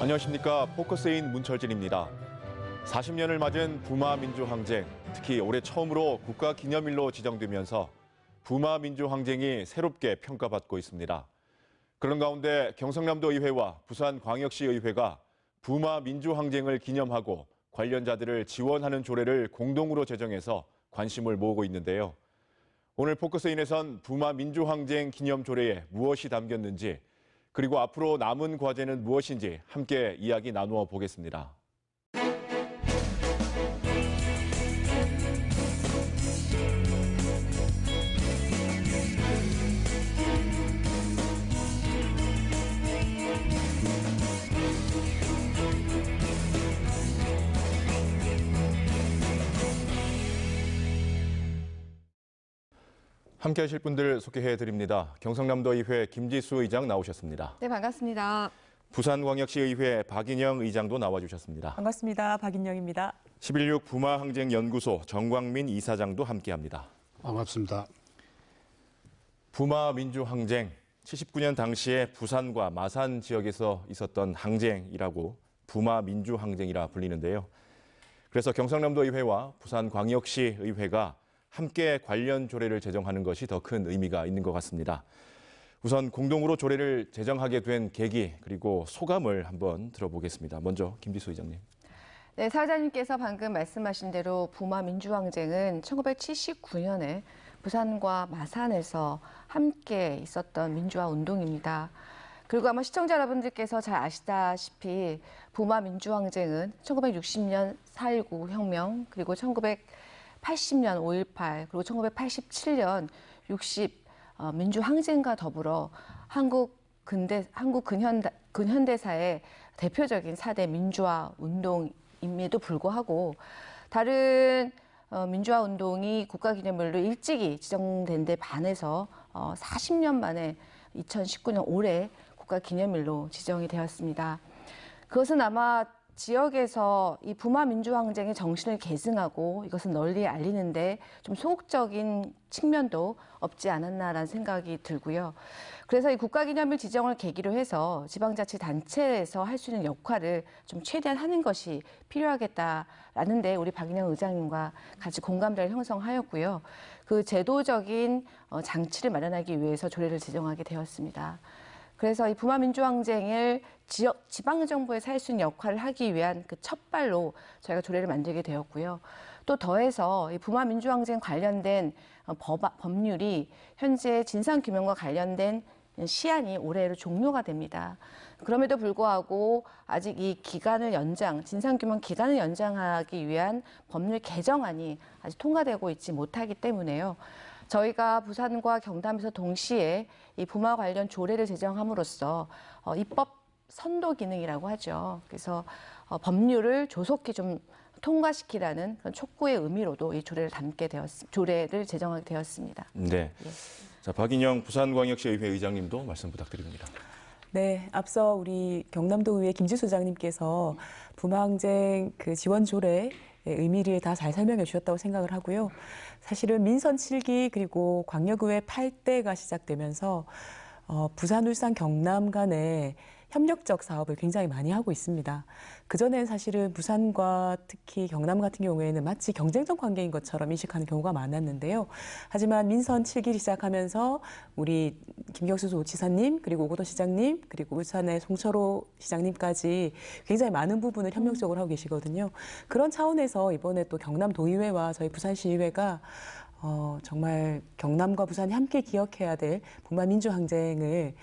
안녕하십니까. 포커스인 문철진입니다. 40년을 맞은 부마 민주항쟁, 특히 올해 처음으로 국가기념일로 지정되면서 부마 민주항쟁이 새롭게 평가받고 있습니다. 그런 가운데 경상남도 의회와 부산광역시의회가 부마 민주항쟁을 기념하고 관련자들을 지원하는 조례를 공동으로 제정해서 관심을 모으고 있는데요. 오늘 포커스인에선 부마 민주항쟁 기념 조례에 무엇이 담겼는지, 그리고 앞으로 남은 과제는 무엇인지 함께 이야기 나누어 보겠습니다. 함께 하실 분들 소개해드립니다. 경상남도의회 김지수 의장 나오셨습니다. 네, 반갑습니다. 부산광역시의회 박인영 의장도 나와주셨습니다. 반갑습니다. 박인영입니다. 11.6 부마항쟁연구소 정광민 이사장도 함께합니다. 반갑습니다. 부마 민주항쟁, 79년 당시에 부산과 마산 지역에서 있었던 항쟁이라고 부마 민주항쟁이라 불리는데요. 그래서 경상남도의회와 부산광역시의회가 함께 관련 조례를 제정하는 것이 더 큰 의미가 있는 것 같습니다. 우선 공동으로 조례를 제정하게 된 계기 그리고 소감을 한번 들어보겠습니다. 먼저 김지수 의장님. 네, 사장님께서 방금 말씀하신 대로 부마 민주항쟁은 1979년에 부산과 마산에서 함께 있었던 민주화 운동입니다. 그리고 아마 시청자 여러분들께서 잘 아시다시피 부마 민주항쟁은 1960년 4.19 혁명, 그리고 1980년 5.18, 그리고 1987년 60 민주항쟁과 더불어 한국 근현대사의 대표적인 4대 민주화 운동임에도 불구하고 다른 민주화 운동이 국가기념일로 일찍이 지정된 데 반해서 40년 만에 2019년 올해 국가기념일로 지정이 되었습니다. 그것은 아마 지역에서 이 부마 민주항쟁의 정신을 계승하고 이것을 널리 알리는데 좀 소극적인 측면도 없지 않았나라는 생각이 들고요. 그래서 이 국가기념일 지정을 계기로 해서 지방자치단체에서 할 수 있는 역할을 좀 최대한 하는 것이 필요하겠다라는 데 우리 박인영 의장님과 같이 공감대를 형성하였고요. 그 제도적인 장치를 마련하기 위해서 조례를 제정하게 되었습니다. 그래서 이 부마 민주항쟁을 지방정부에서 할 수 있는 역할을 하기 위한 그 첫발로 저희가 조례를 만들게 되었고요. 또 더해서 이 부마 민주항쟁 관련된 법률이 현재 진상규명과 관련된 시한이 올해로 종료가 됩니다. 그럼에도 불구하고 아직 이 기간을 진상규명 기간을 연장하기 위한 법률 개정안이 아직 통과되고 있지 못하기 때문에요. 저희가 부산과 경남에서 동시에 이 부마 관련 조례를 제정함으로써 입법 선도 기능이라고 하죠. 그래서 법률을 조속히 좀 통과시키라는 그런 촉구의 의미로도 이 조례를 제정하게 되었습니다. 네. 예. 자, 박인영 부산광역시의회 의장님도 말씀 부탁드립니다. 네, 앞서 우리 경남도의회 김지수 의장님께서 부마항쟁 그 지원 조례의 의미를 다 잘 설명해 주셨다고 생각을 하고요. 사실은 민선 7기 그리고 광역의회 8대가 시작되면서 부산, 울산, 경남 간의 협력적 사업을 굉장히 많이 하고 있습니다. 그전엔 사실은 부산과 특히 경남 같은 경우에는 마치 경쟁적 관계인 것처럼 인식하는 경우가 많았는데요. 하지만 민선 7기를 시작하면서 우리 김경수 도지사님, 그리고 오거돈 시장님, 그리고 울산의 송철호 시장님까지 굉장히 많은 부분을 협력적으로 하고 계시거든요. 그런 차원에서 이번에 또 경남도의회와 저희 부산시의회가 정말 경남과 부산이 함께 기억해야 될 부마 민주항쟁을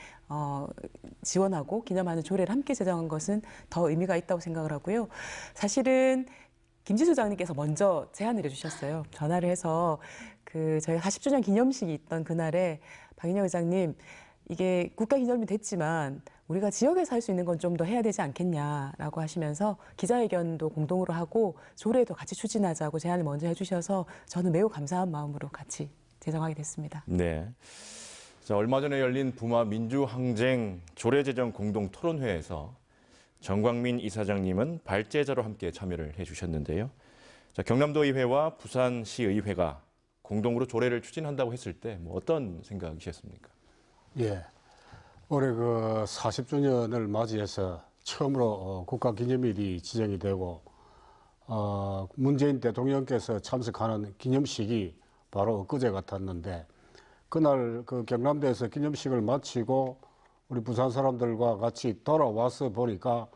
지원하고 기념하는 조례를 함께 제정한 것은 더 의미가 있다고 생각을 하고요. 사실은 김지수 의장님께서 먼저 제안을 해주셨어요. 전화를 해서 저희 40주년 기념식이 있던 그날에 박인영 의장님, 이게 국가기념일이 됐지만 우리가 지역에서 할 수 있는 건 좀 더 해야 되지 않겠냐라고 하시면서 기자회견도 공동으로 하고 조례도 같이 추진하자고 제안을 먼저 해주셔서 저는 매우 감사한 마음으로 같이 제정하게 됐습니다. 네. 자, 얼마 전에 열린 부마 민주항쟁 조례 제정 공동 토론회에서 정광민 이사장님은 발제자로 함께 참여를 해주셨는데요. 자, 경남도의회와 부산시의회가 공동으로 조례를 추진한다고 했을 때 어떤 생각이셨습니까? 예. 올해 40주년을 맞이해서 처음으로 국가기념일이 지정이 되고 문재인 대통령께서 참석하는 기념식이 바로 엊그제 같았는데 그날 그 경남대에서 기념식을 마치고 우리 부산 사람들과 같이 돌아와서 보니까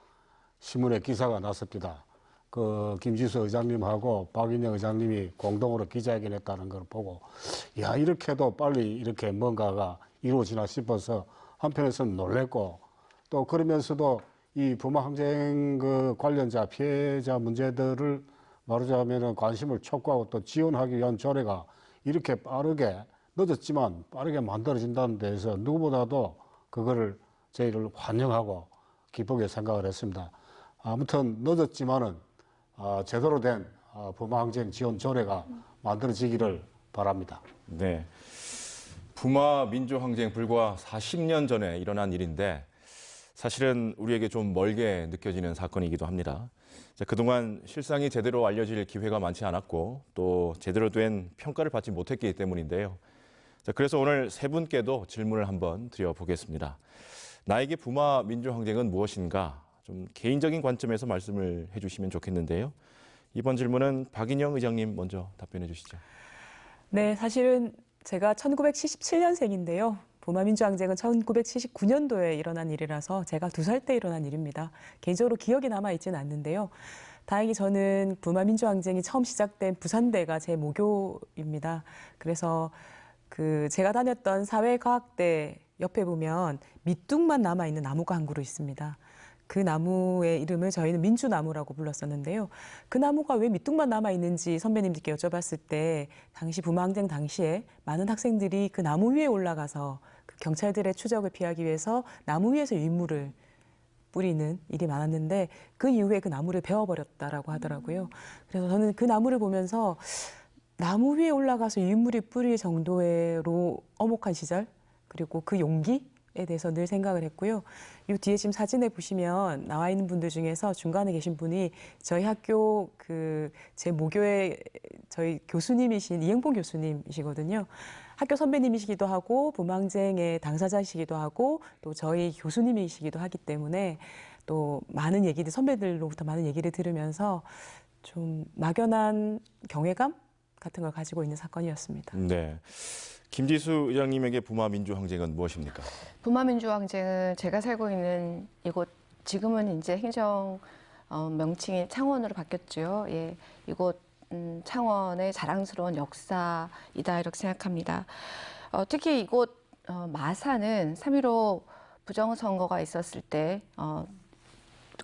신문에 기사가 났습니다. 그 김지수 의장님하고 박인영 의장님이 공동으로 기자회견했다는 걸 보고 야 이렇게도 빨리 이렇게 뭔가가 이루어지나 싶어서 한편에서는 놀랬고 또 그러면서도 이 부마 항쟁 그 관련자 피해자 문제들을 말하자면 관심을 촉구하고 또 지원하기 위한 조례가 이렇게 빠르게 늦었지만 빠르게 만들어진다는 데에서 누구보다도 그거를 저희를 환영하고 기쁘게 생각을 했습니다. 아무튼 늦었지만은 제대로 된 부마 항쟁 지원 조례가 만들어지기를 바랍니다. 네. 부마 민주항쟁 불과 40년 전에 일어난 일인데 사실은 우리에게 좀 멀게 느껴지는 사건이기도 합니다. 그동안 실상이 제대로 알려질 기회가 많지 않았고 또 제대로 된 평가를 받지 못했기 때문인데요. 그래서 오늘 세 분께도 질문을 한번 드려보겠습니다. 나에게 부마 민주항쟁은 무엇인가? 좀 개인적인 관점에서 말씀을 해주시면 좋겠는데요. 이번 질문은 박인영 의장님 먼저 답변해 주시죠. 네, 사실은 제가 1977년생인데요. 부마민주항쟁은 1979년도에 일어난 일이라서 제가 2살 때 일어난 일입니다. 개인적으로 기억이 남아있지는 않는데요. 다행히 저는 부마민주항쟁이 처음 시작된 부산대가 제 모교입니다. 그래서 제가 다녔던 사회과학대 옆에 보면 밑둥만 남아있는 나무가 한 그루 있습니다. 그 나무의 이름을 저희는 민주나무라고 불렀었는데요. 그 나무가 왜 밑둥만 남아있는지 선배님들께 여쭤봤을 때 당시 부마항쟁 당시에 많은 학생들이 그 나무 위에 올라가서 그 경찰들의 추적을 피하기 위해서 나무 위에서 유인물을 뿌리는 일이 많았는데 그 이후에 그 나무를 베어버렸다라고 하더라고요. 그래서 저는 그 나무를 보면서 나무 위에 올라가서 유인물이 뿌릴 정도로 엄혹한 시절 그리고 그 용기에 대해서 늘 생각을 했고요. 이 뒤에 지금 사진에 보시면 나와 있는 분들 중에서 중간에 계신 분이 저희 학교 제 모교의 저희 교수님이신 이행봉 교수님이시거든요. 학교 선배님이시기도 하고 부마항쟁의 당사자이시기도 하고 또 저희 교수님이시기도 하기 때문에 또 많은 얘기들 선배들로부터 많은 얘기를 들으면서 좀 막연한 경외감 같은 걸 가지고 있는 사건이었습니다. 네. 김지수 의장님에게 부마 민주항쟁은 무엇입니까? 부마 민주항쟁은 제가 살고 있는 이곳 지금은 이제 행정 명칭이 창원으로 바뀌었죠. 예, 이곳 창원의 자랑스러운 역사이다 이렇게 생각합니다. 특히 이곳 마산은 3.15 부정선거가 있었을 때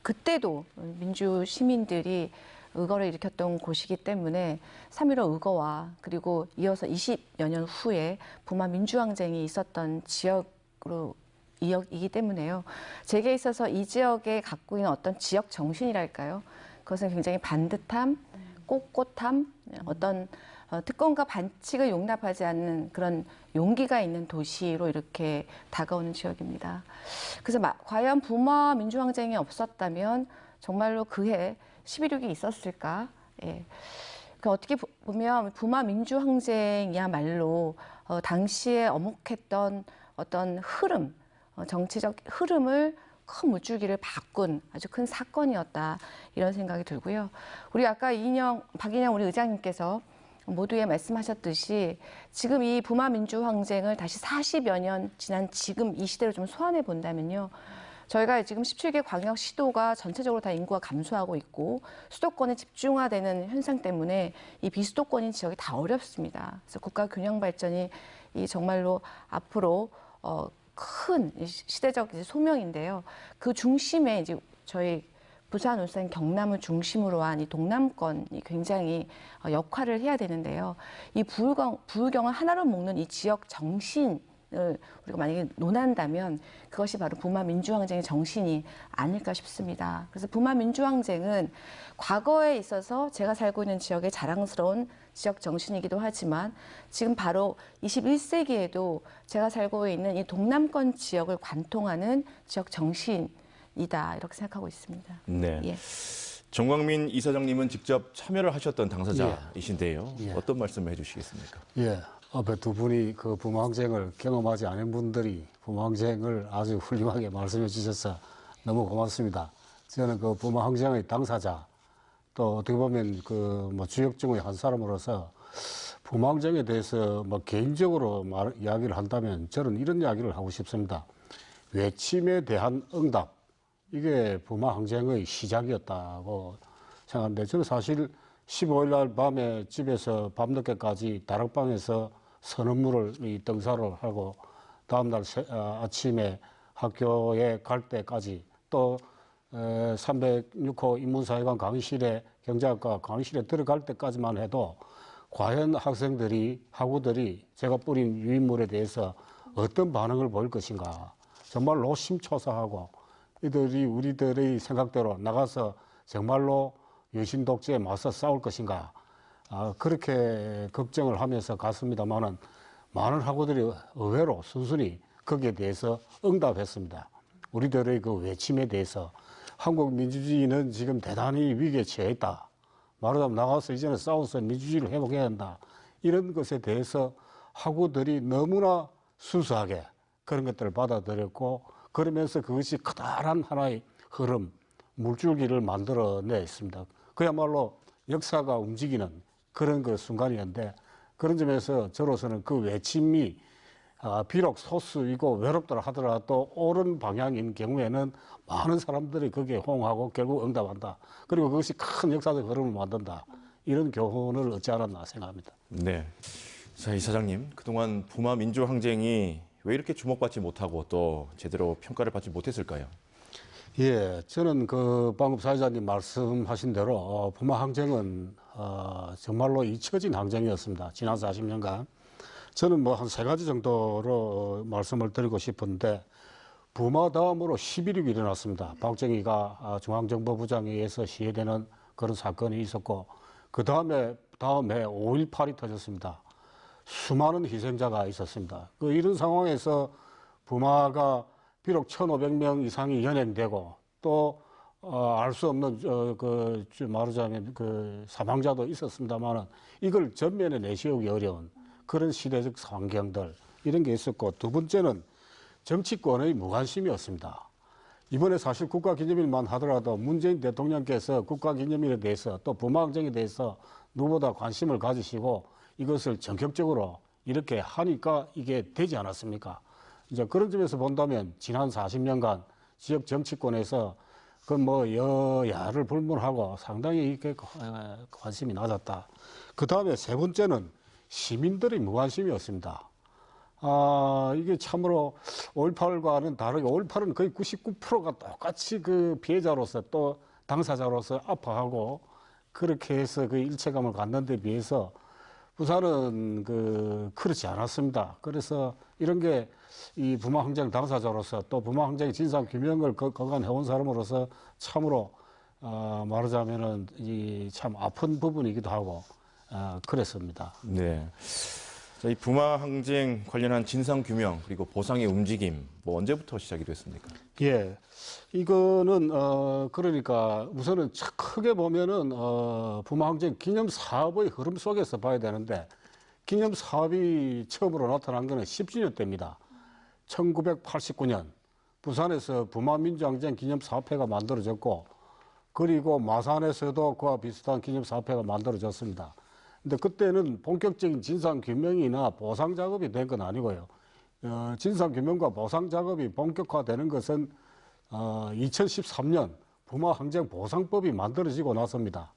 그때도 민주 시민들이 의거를 일으켰던 곳이기 때문에 3.15 의거와 그리고 이어서 20여 년 후에 부마 민주항쟁이 있었던 지역이기 때문에요. 제게 있어서 이 지역에 갖고 있는 어떤 지역 정신이랄까요? 그것은 굉장히 반듯함, 꼿꼿함, 어떤 특권과 반칙을 용납하지 않는 그런 용기가 있는 도시로 이렇게 다가오는 지역입니다. 그래서 과연 부마 민주항쟁이 없었다면 정말로 그해 11.6이 있었을까? 예. 어떻게 보면 부마 민주항쟁이야말로 당시에 엄혹했던 어떤 흐름, 정치적 흐름을 큰 물줄기를 바꾼 아주 큰 사건이었다 이런 생각이 들고요. 우리 아까 박인영 우리 의장님께서 모두에 말씀하셨듯이 지금 이 부마 민주항쟁을 다시 40여 년 지난 지금 이 시대로 좀 소환해 본다면요. 저희가 지금 17개 광역시도가 전체적으로 다 인구가 감소하고 있고 수도권에 집중화되는 현상 때문에 이 비수도권인 지역이 다 어렵습니다. 그래서 국가 균형 발전이 이 정말로 앞으로 큰 시대적 소명인데요. 그 중심에 이제 저희 부산, 울산, 경남을 중심으로 한 이 동남권이 굉장히 역할을 해야 되는데요. 이 부울경을 하나로 묶는 이 지역 정신 우리가 만약에 논한다면 그것이 바로 부마 민주항쟁의 정신이 아닐까 싶습니다. 그래서 부마 민주항쟁은 과거에 있어서 제가 살고 있는 지역의 자랑스러운 지역 정신이기도 하지만 지금 바로 21세기에도 제가 살고 있는 이 동남권 지역을 관통하는 지역 정신이다 이렇게 생각하고 있습니다. 네. 예. 정광민 이사장님은 직접 참여를 하셨던 당사자이신데요. 예. 어떤 말씀을 해주시겠습니까? 예, 앞에 두 분이 그 부마항쟁을 경험하지 않은 분들이 부마항쟁을 아주 훌륭하게 말씀해 주셔서 너무 고맙습니다. 저는 그 부마 항쟁의 당사자 또 어떻게 보면 그 뭐 주역 중의 한 사람으로서 부마 항쟁에 대해서 뭐 개인적으로 이야기를 한다면 저는 이런 이야기를 하고 싶습니다. 외침에 대한 응답, 이게 부마 항쟁의 시작이었다고 생각하는데, 저는 사실 15일 날 밤에 집에서 밤늦게까지 다락방에서 선언문을 등사를 하고 다음날 아침에 학교에 갈 때까지, 또 306호 인문사회관 강의실에, 경제학과 강의실에 들어갈 때까지만 해도 과연 학생들이, 학우들이 제가 뿌린 유인물에 대해서 어떤 반응을 보일 것인가, 정말로 심초사하고 이들이 우리들의 생각대로 나가서 정말로 유신 독재에 맞서 싸울 것인가, 그렇게 걱정을 하면서 갔습니다만은 많은 학우들이 의외로 순순히 거기에 대해서 응답했습니다. 우리들의 그 외침에 대해서 한국 민주주의는 지금 대단히 위기에 처해 있다. 말하자면 나가서 이제는 싸워서 민주주의를 회복해야 한다. 이런 것에 대해서 학우들이 너무나 순수하게 그런 것들을 받아들였고, 그러면서 그것이 커다란 하나의 흐름, 물줄기를 만들어냈습니다. 그야말로 역사가 움직이는 그런 그 순간이었는데, 그런 점에서 저로서는 그 외침이 비록 소수이고 외롭더라 하더라도 옳은 방향인 경우에는 많은 사람들이 거기에 호응하고 결국 응답한다. 그리고 그것이 큰 역사적 흐름을 만든다. 이런 교훈을 얻지 않았나 생각합니다. 네. 자, 이사장님, 그동안 부마 민주항쟁이 왜 이렇게 주목받지 못하고 또 제대로 평가를 받지 못했을까요? 예, 저는 그 방금 사회자님 말씀하신 대로 부마 항쟁은 정말로 잊혀진 항쟁이었습니다. 지난 40년간. 저는 뭐 한 세 가지 정도로 말씀을 드리고 싶은데, 부마 다음으로 11.6이 일어났습니다. 박정희가 중앙정보부장에 의해서 시해되는 그런 사건이 있었고, 그 다음에 5.18이 터졌습니다. 수많은 희생자가 있었습니다. 이런 상황에서 부마가 비록 1,500명 이상이 연행되고 또 알 수 없는 말하자면 그 사망자도 있었습니다만은 이걸 전면에 내세우기 어려운 그런 시대적 환경들, 이런 게 있었고, 두 번째는 정치권의 무관심이었습니다. 이번에 사실 국가기념일만 하더라도 문재인 대통령께서 국가기념일에 대해서 또 부마항쟁에 대해서 누구보다 관심을 가지시고 이것을 전격적으로 이렇게 하니까 이게 되지 않았습니까? 이제 그런 점에서 본다면 지난 40년간 지역 정치권에서 그 뭐 여야를 불문하고 상당히 이렇게 관심이 낮았다. 그 다음에 세 번째는 시민들의 무관심이었습니다. 이게 참으로 5.18과는 다르게 5.18은 거의 99%가 똑같이 그 피해자로서 또 당사자로서 아파하고 그렇게 해서 그 일체감을 갖는 데 비해서 부산은 그렇지 않았습니다. 그래서 이런 게 이 부마 항쟁 당사자로서 또 부마 항쟁의 진상 규명을 거간해온 사람으로서 참으로 말하자면은 이 참 아픈 부분이기도 하고 그랬습니다. 네. 자, 이 부마 항쟁 관련한 진상 규명 그리고 보상의 움직임 뭐 언제부터 시작이 됐습니까? 예, 이거는 그러니까 우선은 크게 보면은 부마 항쟁 기념 사업의 흐름 속에서 봐야 되는데, 기념 사업이 처음으로 나타난 것은 10주년 때입니다. 1989년 부산에서 부마 민주항쟁 기념 사업회가 만들어졌고, 그리고 마산에서도 그와 비슷한 기념 사업회가 만들어졌습니다. 근데 그때는 본격적인 진상 규명이나 보상 작업이 된 건 아니고요. 진상 규명과 보상 작업이 본격화되는 것은 2013년 부마 항쟁 보상법이 만들어지고 나서입니다.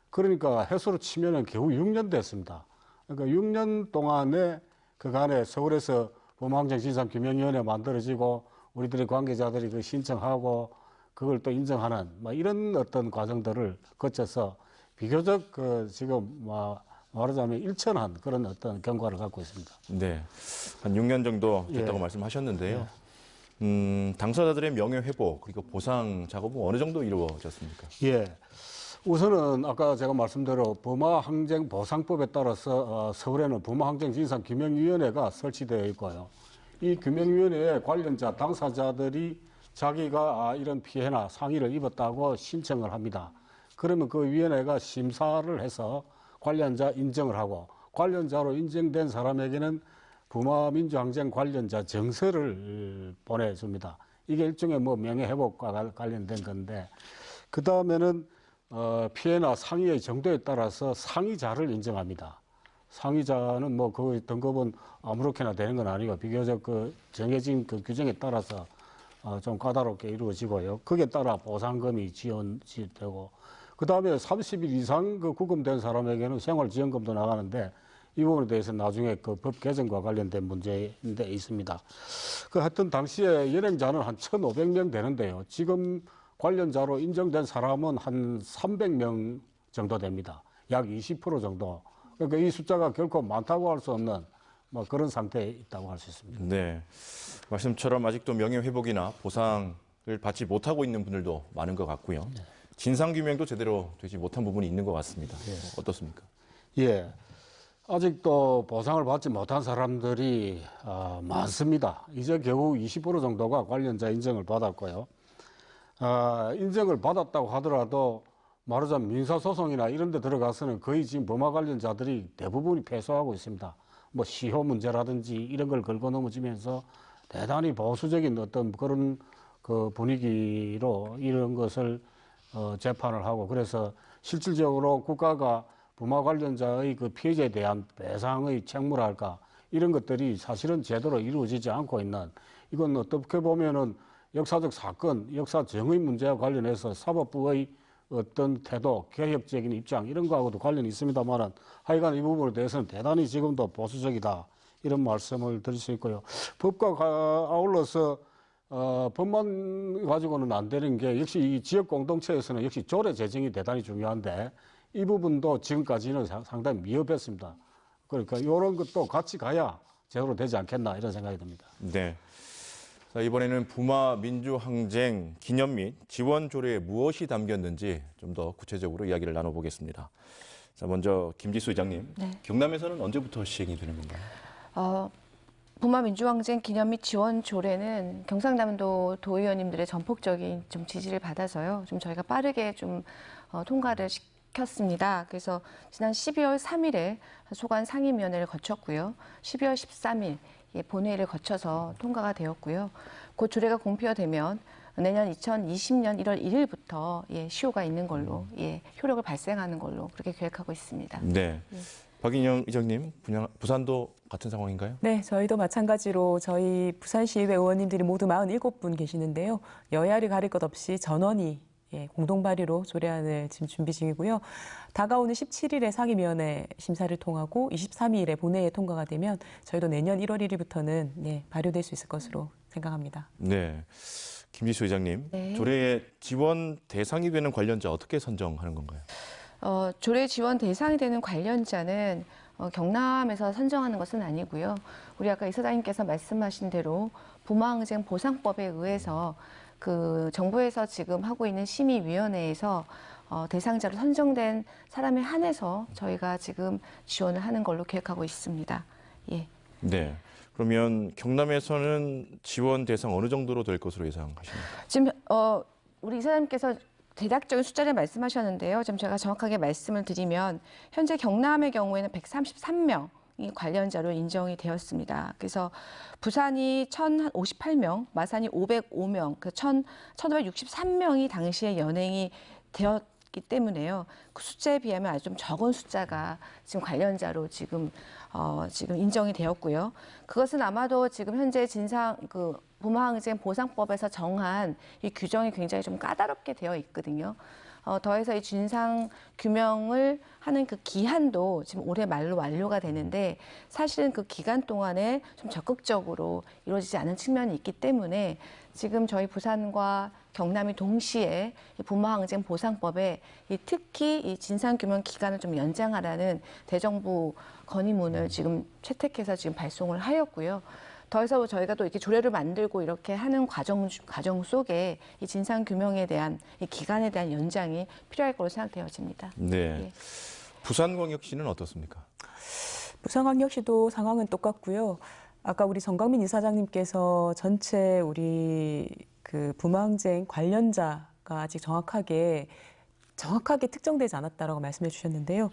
그러니까 해수로 치면은 겨우 6년 됐습니다. 그러니까 6년 동안에 그간에 서울에서 부마 항쟁 진상 규명위원회 만들어지고 우리들의 관계자들이 그 신청하고 그걸 또 인정하는 뭐 이런 어떤 과정들을 거쳐서 비교적 지금 말하자면 일천한 그런 어떤 경과를 갖고 있습니다. 네, 한 6년 정도 됐다고 예. 말씀하셨는데요. 당사자들의 명예 회복 그리고 보상 작업은 어느 정도 이루어졌습니까? 예, 우선은 아까 제가 말씀대로 부마 항쟁 보상법에 따라서 서울에는 부마 항쟁 진상 규명위원회가 설치되어 있고요. 이 규명위원회에 관련자 당사자들이 자기가 이런 피해나 상해를 입었다고 신청을 합니다. 그러면 그 위원회가 심사를 해서 관련자 인정을 하고, 관련자로 인정된 사람에게는 부마 민주항쟁 관련자 정서를 보내줍니다. 이게 일종의 뭐 명예회복과 관련된 건데 그 다음에는 피해나 상해의 정도에 따라서 상해자를 인정합니다. 상해자는 뭐 그 등급은 아무렇게나 되는 건 아니고 비교적 그 정해진 그 규정에 따라서 좀 까다롭게 이루어지고요. 거기에 따라 보상금이 지원되고 그 다음에 30일 이상 그 구금된 사람에게는 생활지원금도 나가는데 이 부분에 대해서 나중에 그 법 개정과 관련된 문제인데 있습니다. 그 하여튼 당시에 연행자는 한 1,500명 되는데요. 지금 관련자로 인정된 사람은 한 300명 정도 됩니다. 약 20% 정도. 그러니까 이 숫자가 결코 많다고 할 수 없는 뭐 그런 상태에 있다고 할 수 있습니다. 네. 말씀처럼 아직도 명예회복이나 보상을 받지 못하고 있는 분들도 많은 것 같고요. 진상규명도 제대로 되지 못한 부분이 있는 것 같습니다. 어떻습니까? 예. 아직도 보상을 받지 못한 사람들이 많습니다. 이제 겨우 20% 정도가 관련자 인정을 받았고요. 인정을 받았다고 하더라도 말하자면 민사소송이나 이런 데 들어가서는 거의 지금 범죄 관련자들이 대부분이 패소하고 있습니다. 뭐 시효 문제라든지 이런 걸 걸고 넘어지면서 대단히 보수적인 어떤 그런 그 분위기로 이런 것을 재판을 하고 그래서 실질적으로 국가가 범죄 관련자의 그 피해자에 대한 배상의 책무랄까 이런 것들이 사실은 제대로 이루어지지 않고 있는 이건 어떻게 보면은 역사적 사건, 역사 정의 문제와 관련해서 사법부의 어떤 태도, 개혁적인 입장 이런 거하고도 관련이 있습니다만은 하여간 이 부분에 대해서는 대단히 지금도 보수적이다 이런 말씀을 드릴 수 있고요. 법과 아울러서 법만 가지고는 안 되는 게 역시 이 지역 공동체에서는 역시 조례 제정이 대단히 중요한데 이 부분도 지금까지는 상당히 미흡했습니다. 그러니까 이런 것도 같이 가야 제대로 되지 않겠나 이런 생각이 듭니다. 네. 자, 이번에는 부마 민주항쟁 기념 및 지원 조례에 무엇이 담겼는지 좀 더 구체적으로 이야기를 나눠보겠습니다. 자, 먼저 김지수 의장님, 네. 경남에서는 언제부터 시행이 되는 건가요? 부마 민주항쟁 기념 및 지원 조례는 경상남도 도의원님들의 전폭적인 좀 지지를 받아서요. 좀 저희가 빠르게 좀 통과를 시켰습니다. 그래서 지난 12월 3일에 소관 상임위원회를 거쳤고요. 12월 13일 본회의를 거쳐서 통과가 되었고요. 그 조례가 공표가 되면 내년 2020년 1월 1일부터 시효가 있는 걸로 효력을 발생하는 걸로 그렇게 계획하고 있습니다. 네. 박인영 의장님, 부산도 같은 상황인가요? 네, 저희도 마찬가지로 저희 부산시의회 의원님들이 모두 47분 계시는데요. 여야를 가릴 것 없이 전원이 공동 발의로 조례안을 지금 준비 중이고요. 다가오는 17일에 상임위원회 심사를 통하고 23일에 본회의에 통과가 되면 저희도 내년 1월 1일부터는 발효될 수 있을 것으로 생각합니다. 네. 김지수 의장님, 네. 조례의 지원 대상이 되는 관련자 어떻게 선정하는 건가요? 조례 지원 대상이 되는 관련자는 경남에서 선정하는 것은 아니고요. 우리 아까 이사장님께서 말씀하신 대로 부마항쟁 보상법에 의해서 그 정부에서 지금 하고 있는 심의위원회에서 대상자로 선정된 사람에 한해서 저희가 지금 지원을 하는 걸로 계획하고 있습니다. 예. 네. 그러면 경남에서는 지원 대상 어느 정도로 될 것으로 예상하십니까? 지금 우리 이사장님께서 대략적인 숫자를 말씀하셨는데요. 지금 제가 정확하게 말씀을 드리면 현재 경남의 경우에는 133명이 관련자로 인정이 되었습니다. 그래서 부산이 1,058명, 마산이 505명, 그 1,563명이 당시에 연행이 되었기 때문에요. 그 숫자에 비하면 아주 좀 적은 숫자가 지금 관련자로 지금 인정이 되었고요. 그것은 아마도 지금 현재 부마항쟁 보상법에서 정한 이 규정이 굉장히 좀 까다롭게 되어 있거든요. 더해서 이 진상 규명을 하는 그 기한도 지금 올해 말로 완료가 되는데 사실은 그 기간 동안에 좀 적극적으로 이루어지지 않은 측면이 있기 때문에 지금 저희 부산과 경남이 동시에 이 부마항쟁 보상법에 특히 이 진상 규명 기간을 좀 연장하라는 대정부 건의문을 지금 채택해서 지금 발송을 하였고요. 더해서 저희가 또 이렇게 조례를 만들고 이렇게 하는 과정 속에 이 진상 규명에 대한 이 기간에 대한 연장이 필요할 것으로 생각되어집니다. 네. 예. 부산광역시는 어떻습니까? 부산광역시도 상황은 똑같고요. 아까 우리 정광민 이사장님께서 전체 우리 그 부마항쟁 관련자가 아직 정확하게 정확하게 특정되지 않았다라고 말씀해 주셨는데요.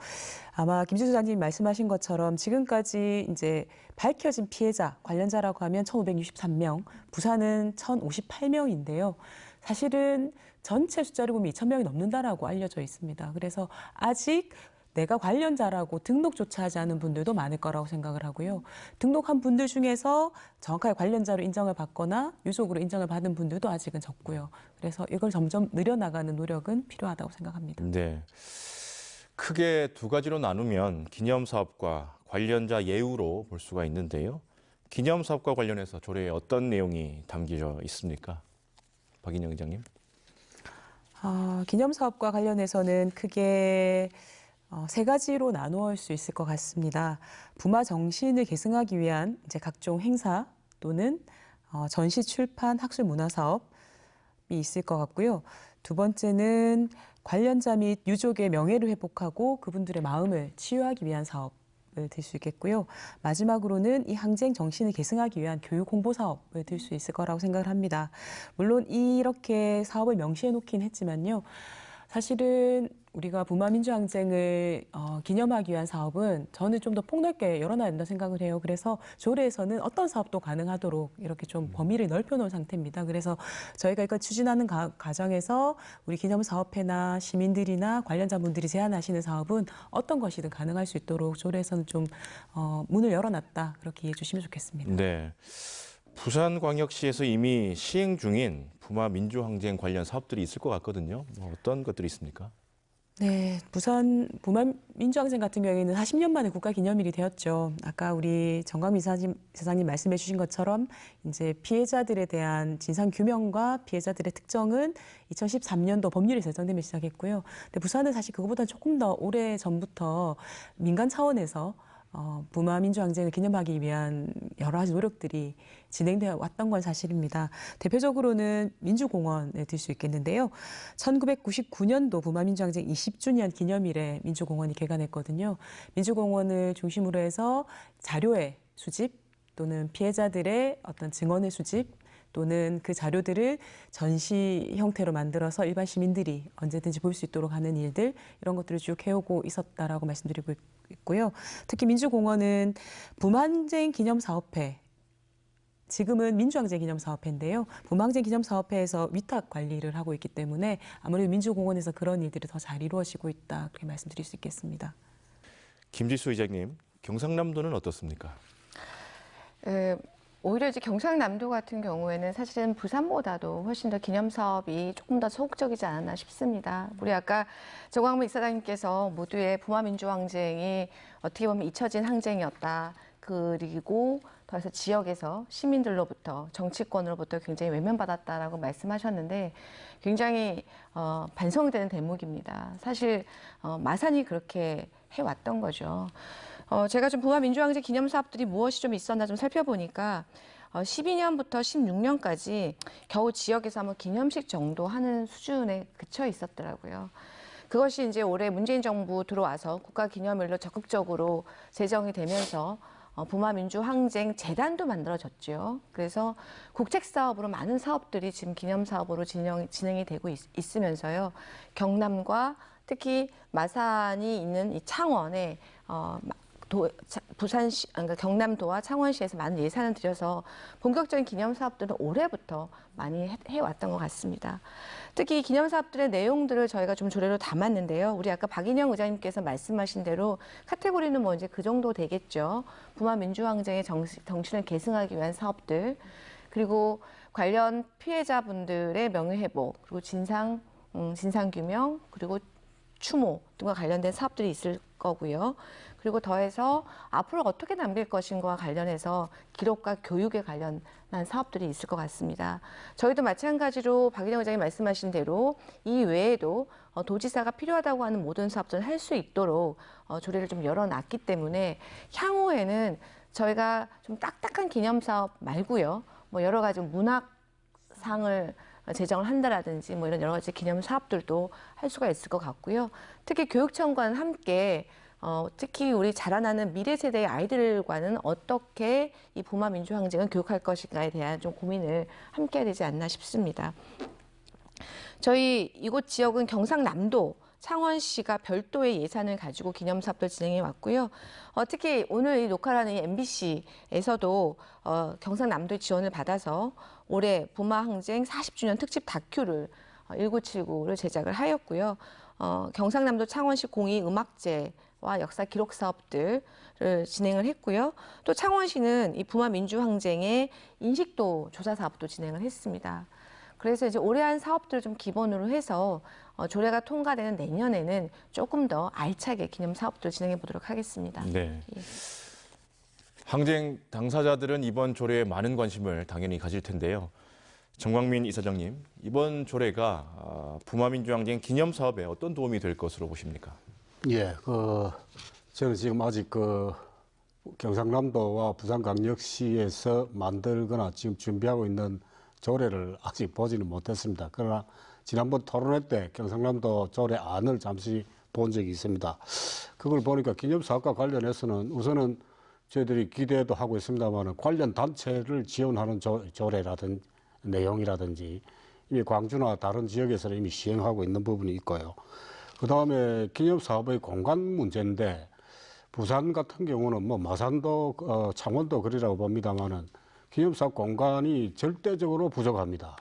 아마 김지수 소장님 말씀하신 것처럼 지금까지 이제 밝혀진 피해자, 관련자라고 하면 1,563명, 부산은 1,058명인데요. 사실은 전체 숫자를 보면 2,000명이 넘는다라고 알려져 있습니다. 그래서 아직 내가 관련자라고 등록조차 하지 않은 분들도 많을 거라고 생각을 하고요. 등록한 분들 중에서 정확하게 관련자로 인정을 받거나 유족으로 인정을 받은 분들도 아직은 적고요. 그래서 이걸 점점 늘려나가는 노력은 필요하다고 생각합니다. 네. 크게 두 가지로 나누면 기념사업과 관련자 예우로 볼 수가 있는데요. 기념사업과 관련해서 조례에 어떤 내용이 담겨져 있습니까? 박인영 의장님. 기념사업과 관련해서는 크게 세 가지로 나누어 수 있을 것 같습니다. 부마 정신을 계승하기 위한 이제 각종 행사 또는 전시, 출판, 학술, 문화 사업이 있을 것 같고요. 두 번째는 관련자 및 유족의 명예를 회복하고 그분들의 마음을 치유하기 위한 사업을 들 수 있겠고요. 마지막으로는 이 항쟁 정신을 계승하기 위한 교육 홍보 사업을 들 수 있을 거라고 생각을 합니다. 물론 이렇게 사업을 명시해 놓긴 했지만요. 사실은 우리가 부마 민주항쟁을 기념하기 위한 사업은 저는 좀 더 폭넓게 열어놔야 된다 생각을 해요. 그래서 조례에서는 어떤 사업도 가능하도록 이렇게 좀 범위를 넓혀놓은 상태입니다. 그래서 저희가 이걸 추진하는 과정에서 우리 기념사업회나 시민들이나 관련자분들이 제안하시는 사업은 어떤 것이든 가능할 수 있도록 조례에서는 좀 문을 열어놨다 그렇게 이해해 주시면 좋겠습니다. 네. 부산광역시에서 이미 시행 중인 부마 민주항쟁 관련 사업들이 있을 것 같거든요. 어떤 것들이 있습니까? 네, 부산 부마 민주항쟁 같은 경우에는 40년 만에 국가기념일이 되었죠. 아까 우리 정광민 사장님 말씀해 주신 것처럼 이제 피해자들에 대한 진상 규명과 피해자들의 특정은 2013년도 법률이 제정되면 시작했고요. 근데 부산은 사실 그거보다 조금 더 오래 전부터 민간 차원에서 부마 민주항쟁을 기념하기 위한 여러 가지 노력들이 진행되어 왔던 건 사실입니다. 대표적으로는 민주공원에 들 수 있겠는데요. 1999년도 부마 민주항쟁 20주년 기념일에 민주공원이 개관했거든요. 민주공원을 중심으로 해서 자료의 수집 또는 피해자들의 어떤 증언의 수집 또는 그 자료들을 전시 형태로 만들어서 일반 시민들이 언제든지 볼 수 있도록 하는 일들 이런 것들을 쭉 해오고 있었다라고 말씀드리고 있고요. 특히 민주공원은 부마항쟁 기념사업회 지금은 민주항쟁 기념사업회인데요. 부마항쟁 기념사업회에서 위탁 관리를 하고 있기 때문에 아무래도 민주공원에서 그런 일들이 더 잘 이루어지고 있다 그렇게 말씀드릴 수 있겠습니다. 김지수 의장님, 경상남도는 어떻습니까? 오히려 이제 경상남도 같은 경우에는 사실은 부산보다도 훨씬 더 기념사업이 조금 더 소극적이지 않았나 싶습니다. 우리 아까 정광민 이사장님께서 모두의 부마민주항쟁이 어떻게 보면 잊혀진 항쟁이었다. 그리고 더해서 지역에서 시민들로부터 정치권으로부터 굉장히 외면받았다라고 말씀하셨는데 굉장히 반성되는 대목입니다. 사실 마산이 그렇게 해왔던 거죠. 제가 좀 부마 민주항쟁 기념사업들이 무엇이 좀 있었나 좀 살펴보니까 12년부터 16년까지 겨우 지역에서 한번 기념식 정도 하는 수준에 그쳐 있었더라고요. 그것이 이제 올해 문재인 정부 들어와서 국가기념일로 적극적으로 제정이 되면서 부마 민주항쟁 재단도 만들어졌죠. 그래서 국책 사업으로 많은 사업들이 지금 기념 사업으로 진행이 되고 있으면서요. 경남과 특히 마산이 있는 이 창원에 부산시, 그러니까 경남도와 창원시에서 많은 예산을 들여서 본격적인 기념 사업들은 올해부터 많이 해왔던 것 같습니다. 특히 기념 사업들의 내용들을 저희가 좀 조례로 담았는데요. 우리 아까 박인영 의장님께서 말씀하신 대로 카테고리는 뭐 이제 그 정도 되겠죠. 부마 민주항쟁의 정신을 계승하기 위한 사업들, 그리고 관련 피해자분들의 명예회복, 그리고 진상규명, 그리고 추모 등과 관련된 사업들이 있을 거고요. 그리고 더해서 앞으로 어떻게 남길 것인가와 관련해서 기록과 교육에 관련한 사업들이 있을 것 같습니다. 저희도 마찬가지로 박인영 의장님 말씀하신 대로 이 외에도 도지사가 필요하다고 하는 모든 사업들을 할 수 있도록 조례를 좀 열어놨기 때문에 향후에는 저희가 좀 딱딱한 기념사업 말고요. 뭐 여러 가지 문학상을 제정을 한다라든지 뭐 이런 여러 가지 기념 사업들도 할 수가 있을 것 같고요. 특히 교육청과는 함께 특히 우리 자라나는 미래 세대의 아이들과는 어떻게 이 부마 민주항쟁을 교육할 것인가에 대한 좀 고민을 함께 해야 되지 않나 싶습니다. 저희 이곳 지역은 경상남도 창원시가 별도의 예산을 가지고 기념사업을 진행해 왔고요. 특히 오늘 이 녹화를 하는 MBC에서도 경상남도의 지원을 받아서 올해 부마항쟁 40주년 특집 다큐를 1979를 제작을 하였고요. 경상남도 창원시 공익 음악제와 역사 기록 사업들을 진행을 했고요. 또 창원시는 이 부마 민주항쟁의 인식도 조사 사업도 진행을 했습니다. 그래서 이제 올해 한 사업들을 좀 기본으로 해서 조례가 통과되는 내년에는 조금 더 알차게 기념 사업들을 진행해 보도록 하겠습니다. 네. 예. 항쟁 당사자들은 이번 조례에 많은 관심을 당연히 가질 텐데요. 정광민 이사장님, 이번 조례가 부마민주항쟁 기념 사업에 어떤 도움이 될 것으로 보십니까? 예, 저는 지금 아직 경상남도와 부산광역시에서 만들거나 지금 준비하고 있는 조례를 아직 보지는 못했습니다. 그러나 지난번 토론회 때 경상남도 조례 안을 잠시 본 적이 있습니다. 그걸 보니까 기념사업과 관련해서는 우선은 저희들이 기대도 하고 있습니다만 관련 단체를 지원하는 조례라든지 내용이라든지 이미 광주나 다른 지역에서는 이미 시행하고 있는 부분이 있고요. 그다음에 기념사업의 공간 문제인데 부산 같은 경우는 뭐 마산도 창원도 그리라고 봅니다만은 기념사업 공간이 절대적으로 부족합니다.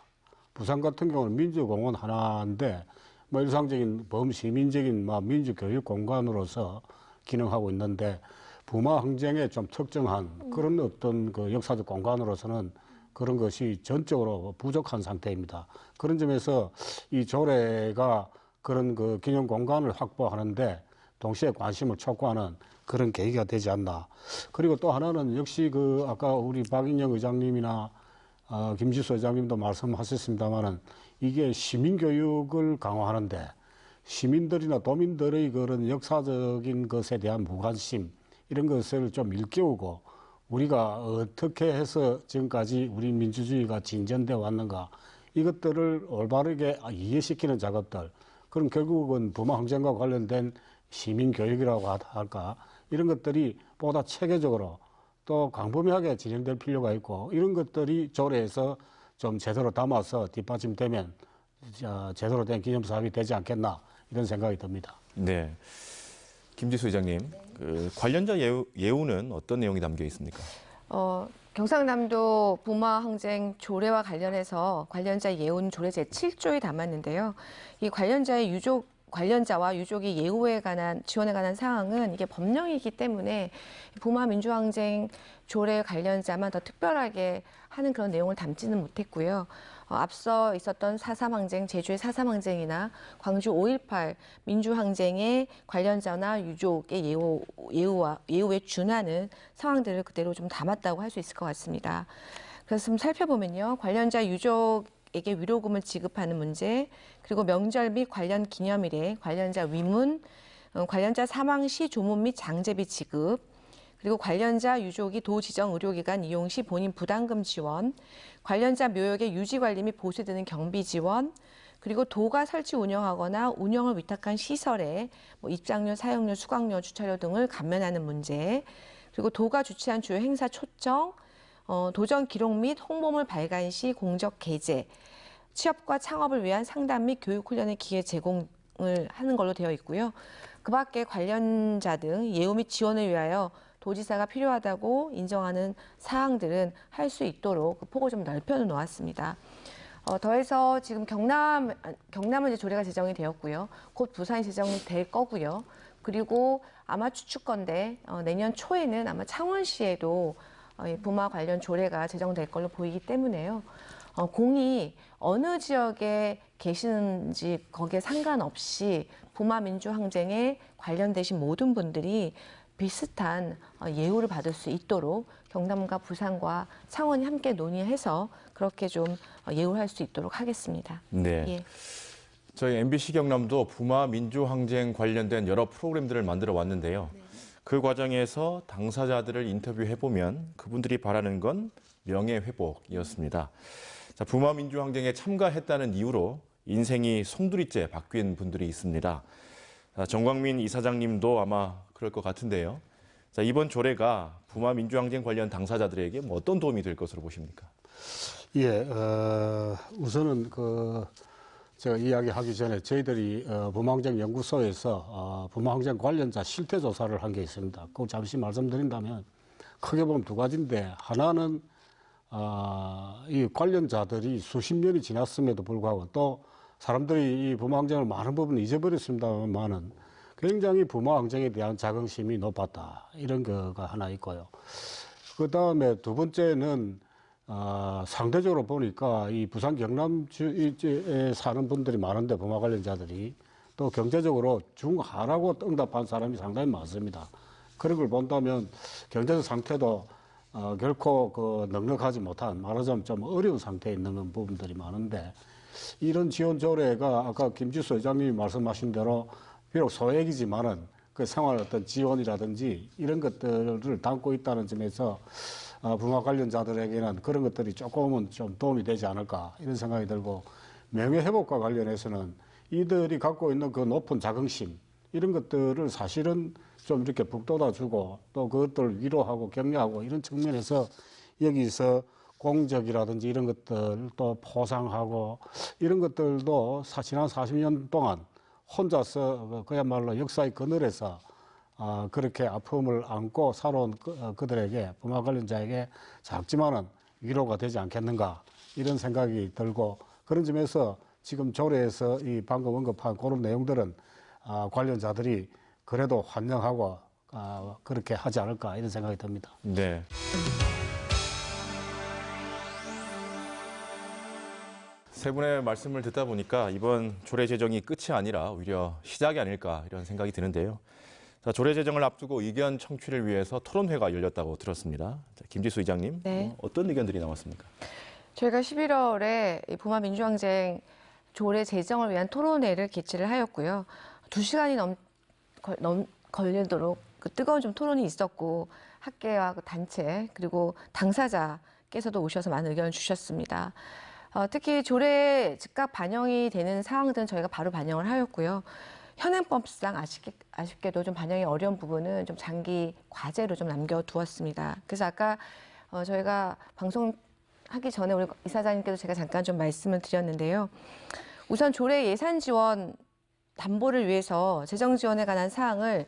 부산 같은 경우는 민주공원 하나인데 뭐 일상적인 범시민적인 민주교육 공간으로서 기능하고 있는데 부마항쟁에 좀 특정한 그런 어떤 그 역사적 공간으로서는 그런 것이 전적으로 부족한 상태입니다. 그런 점에서 이 조례가 그런 그 기념 공간을 확보하는데 동시에 관심을 촉구하는 그런 계기가 되지 않나. 그리고 또 하나는 역시 아까 우리 박인영 의장님이나 김지수 의장님도 말씀하셨습니다만은 이게 시민교육을 강화하는데 시민들이나 도민들의 그런 역사적인 것에 대한 무관심 이런 것을 좀 일깨우고 우리가 어떻게 해서 지금까지 우리 민주주의가 진전되어 왔는가 이것들을 올바르게 이해시키는 작업들 그럼 결국은 부마항쟁과 관련된 시민교육이라고 할까 이런 것들이 보다 체계적으로 또 광범위하게 진행될 필요가 있고 이런 것들이 조례에서 좀 제대로 담아서 뒷받침되면 제대로 된 기념사업이 되지 않겠나 이런 생각이 듭니다. 네. 김지수 의장님, 관련자 예우는 어떤 내용이 담겨 있습니까? 경상남도 부마항쟁 조례와 관련해서 관련자 예우는 조례 제7조에 담았는데요. 이 관련자와 유족이 예우에 관한 지원에 관한 사항은 이게 법령이기 때문에 부마민주항쟁 조례 관련자만 더 특별하게 하는 그런 내용을 담지는 못했고요. 앞서 있었던 4.3항쟁, 제주의 4.3항쟁이나 광주 5.18 민주항쟁의 관련자나 유족의 예우에 준하는 상황들을 그대로 좀 담았다고 할 수 있을 것 같습니다. 그래서 좀 살펴보면요. 관련자 유족에게 위로금을 지급하는 문제, 그리고 명절 및 관련 기념일에 관련자 위문, 관련자 사망 시 조문 및 장제비 지급, 그리고 관련자 유족이 도 지정 의료기관 이용 시 본인 부담금 지원, 관련자 묘역의 유지 관리 및 보수 드는 경비 지원, 그리고 도가 설치 운영하거나 운영을 위탁한 시설에 입장료, 사용료, 수강료, 주차료 등을 감면하는 문제, 그리고 도가 주최한 주요 행사 초청, 도정 기록 및 홍보물 발간 시 공적 게재, 취업과 창업을 위한 상담 및 교육 훈련의 기회 제공을 하는 걸로 되어 있고요. 그 밖에 관련자 등 예우 및 지원을 위하여 도지사가 필요하다고 인정하는 사항들은 할 수 있도록 그 폭을 좀 넓혀 놓았습니다. 더해서 지금 경남은 이제 조례가 제정이 되었고요. 곧 부산이 제정이 될 거고요. 그리고 아마 추측건데 내년 초에는 아마 창원시에도 부마 관련 조례가 제정될 걸로 보이기 때문에요. 공이 어느 지역에 계시는지 거기에 상관없이 부마 민주항쟁에 관련되신 모든 분들이 비슷한 예우를 받을 수 있도록 경남과 부산과 창원이 함께 논의해서 그렇게 좀 예우할 수 있도록 하겠습니다. 네. 예. 저희 MBC 경남도 부마 민주항쟁 관련된 여러 프로그램들을 만들어 왔는데요. 그 과정에서 당사자들을 인터뷰해보면 그분들이 바라는 건 명예회복이었습니다. 자, 부마 민주항쟁에 참가했다는 이유로 인생이 송두리째 바뀐 분들이 있습니다. 정광민 이사장님도 아마 그럴 것 같은데요. 자, 이번 조례가 부마 민주항쟁 관련 당사자들에게 어떤 도움이 될 것으로 보십니까? 예, 우선은 제가 이야기하기 전에 저희들이 부마항쟁 연구소에서 부마항쟁 관련자 실태 조사를 한 게 있습니다. 꼭 잠시 말씀드린다면 크게 보면 두 가지인데, 하나는 이 관련자들이 수십 년이 지났음에도 불구하고 또 사람들이 이 부마항쟁을 많은 부분을 잊어버렸습니다만은 굉장히 부마항쟁에 대한 자긍심이 높았다, 이런 거가 하나 있고요. 그 다음에 두 번째는 상대적으로 보니까 이 부산 경남주에 사는 분들이 많은데, 부마 관련자들이 또 경제적으로 중하라고 응답한 사람이 상당히 많습니다. 그런 걸 본다면 경제적 상태도 결코 그 넉넉하지 못한, 말하자면 좀 어려운 상태에 있는 부분들이 많은데, 이런 지원 조례가 아까 김지수 의장님이 말씀하신 대로 비록 소액이지만은 그 생활 어떤 지원이라든지 이런 것들을 담고 있다는 점에서 부마 관련자들에게는 그런 것들이 조금은 좀 도움이 되지 않을까, 이런 생각이 들고, 명예회복과 관련해서는 이들이 갖고 있는 그 높은 자긍심, 이런 것들을 사실은 좀 이렇게 북돋아주고 또 그것들을 위로하고 격려하고, 이런 측면에서 여기서 공적이라든지 이런 것들 또 포상하고, 이런 것들도 지난 40년 동안 혼자서 그야말로 역사의 그늘에서 그렇게 아픔을 안고 살아온 그들에게, 부마 관련자에게 작지만은 위로가 되지 않겠는가, 이런 생각이 들고, 그런 점에서 지금 조례에서 이 방금 언급한 그런 내용들은 관련자들이 그래도 환영하고 그렇게 하지 않을까, 이런 생각이 듭니다. 네. 세 분의 말씀을 듣다 보니까 이번 조례 제정이 끝이 아니라 오히려 시작이 아닐까, 이런 생각이 드는데요. 자, 조례 제정을 앞두고 의견 청취를 위해서 토론회가 열렸다고 들었습니다. 자, 김지수 의장님, 네. 어떤 의견들이 나왔습니까? 저희가 11월에 부마 민주항쟁 조례 제정을 위한 토론회를 개최를 하였고요. 2시간이 걸리도록 그 뜨거운 좀 토론이 있었고, 학계와 그 단체 그리고 당사자께서도 오셔서 많은 의견을 주셨습니다. 특히 조례에 즉각 반영이 되는 사항들은 저희가 바로 반영을 하였고요. 현행법상 아쉽게도 좀 반영이 어려운 부분은 좀 장기 과제로 좀 남겨두었습니다. 그래서 아까 저희가 방송하기 전에 우리 이사장님께도 제가 잠깐 좀 말씀을 드렸는데요. 우선 조례 예산 지원 담보를 위해서 재정 지원에 관한 사항을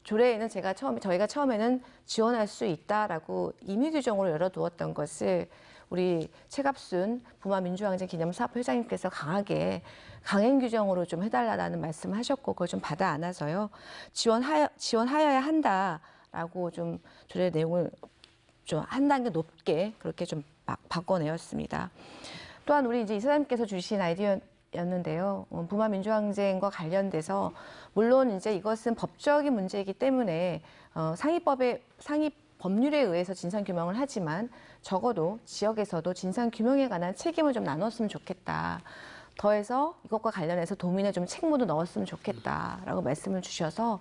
조례에는 저희가 처음에는 지원할 수 있다라고 임의 규정으로 열어두었던 것을 우리 최갑순 부마 민주항쟁 기념사업 회장님께서 강행 규정으로 좀 해달라는 말씀을 하셨고, 그걸 좀 받아 안아서요, 지원하여야 한다라고 좀 조례 내용을 좀 한 단계 높게 그렇게 좀 바꿔내었습니다. 또한 우리 이제 이사장님께서 주신 아이디어였는데요. 부마 민주항쟁과 관련돼서 물론 이제 이것은 법적인 문제이기 때문에 상위 법률에 의해서 진상규명을 하지만 적어도 지역에서도 진상규명에 관한 책임을 좀 나눴으면 좋겠다. 더해서 이것과 관련해서 도민의 좀 책무도 넣었으면 좋겠다라고 말씀을 주셔서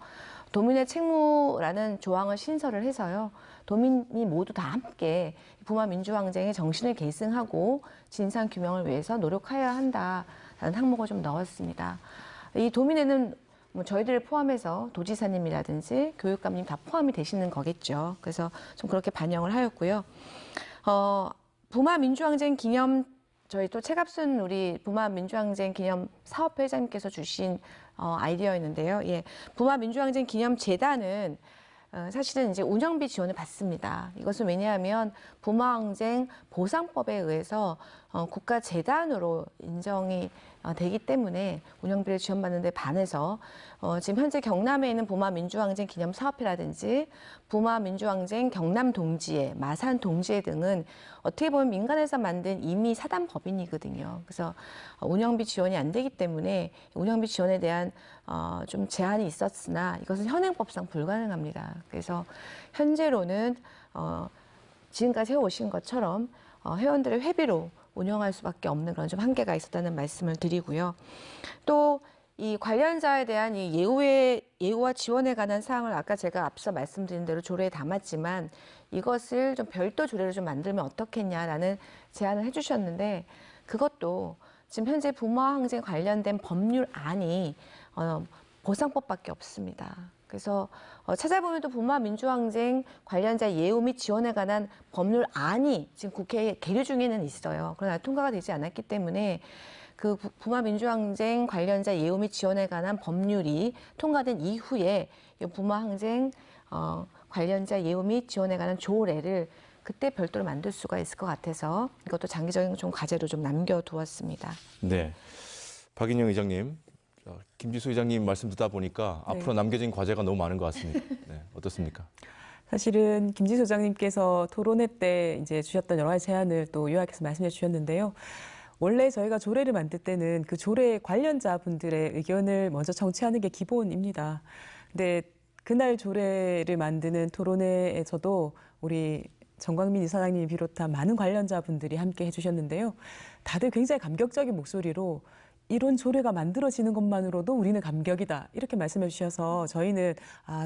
도민의 책무라는 조항을 신설을 해서요. 도민이 모두 다 함께 부마 민주항쟁의 정신을 계승하고 진상규명을 위해서 노력하여야 한다라는 항목을 좀 넣었습니다. 이 도민에는 뭐 저희들을 포함해서 도지사님이라든지 교육감님 다 포함이 되시는 거겠죠. 그래서 좀 그렇게 반영을 하였고요. 부마 민주항쟁 기념, 저희 또 최갑순 우리 부마 민주항쟁 기념 사업회장님께서 주신 아이디어였는데요. 예, 부마 민주항쟁 기념 재단은 사실은 이제 운영비 지원을 받습니다. 이것은 왜냐하면 부마항쟁 보상법에 의해서 국가 재단으로 인정이 되기 때문에 운영비를 지원받는 데 반해서 지금 현재 경남에 있는 부마 민주항쟁 기념사업회라든지 부마 민주항쟁 경남동지회, 마산동지회 등은 어떻게 보면 민간에서 만든 임의 사단법인이거든요. 그래서 운영비 지원이 안 되기 때문에 운영비 지원에 대한 좀 제한이 있었으나 이것은 현행법상 불가능합니다. 그래서 현재로는 지금까지 해오신 것처럼 회원들의 회비로 운영할 수밖에 없는 그런 좀 한계가 있었다는 말씀을 드리고요. 또 이 관련자에 대한 이 예우와 지원에 관한 사항을 아까 제가 앞서 말씀드린 대로 조례에 담았지만 이것을 좀 별도 조례로 좀 만들면 어떻겠냐라는 제안을 해주셨는데, 그것도 지금 현재 부마항쟁 관련된 법률안이 보상법밖에 없습니다. 그래서 찾아보면 또 부마 민주항쟁 관련자 예우 및 지원에 관한 법률안이 지금 국회에 계류 중에는 있어요. 그러나 통과가 되지 않았기 때문에 그 부마 민주항쟁 관련자 예우 및 지원에 관한 법률이 통과된 이후에 이 부마 항쟁 관련자 예우 및 지원에 관한 조례를 그때 별도로 만들 수가 있을 것 같아서 이것도 장기적인 좀 과제로 좀 남겨두었습니다. 네. 박인영 의장님, 김지수 의장님 말씀 듣다 보니까 네. 앞으로 남겨진 과제가 너무 많은 것 같습니다. 네, 어떻습니까? 사실은 김지수 소장님께서 토론회 때 이제 주셨던 여러 가지 제안을 또 요약해서 말씀해 주셨는데요. 원래 저희가 조례를 만들 때는 그 조례 관련자 분들의 의견을 먼저 청취하는 게 기본입니다. 근데 그날 조례를 만드는 토론회에서도 우리 정광민 이사장님이 비롯한 많은 관련자 분들이 함께 해주셨는데요. 다들 굉장히 감격적인 목소리로 이런 조례가 만들어지는 것만으로도 우리는 감격이다 이렇게 말씀해 주셔서 저희는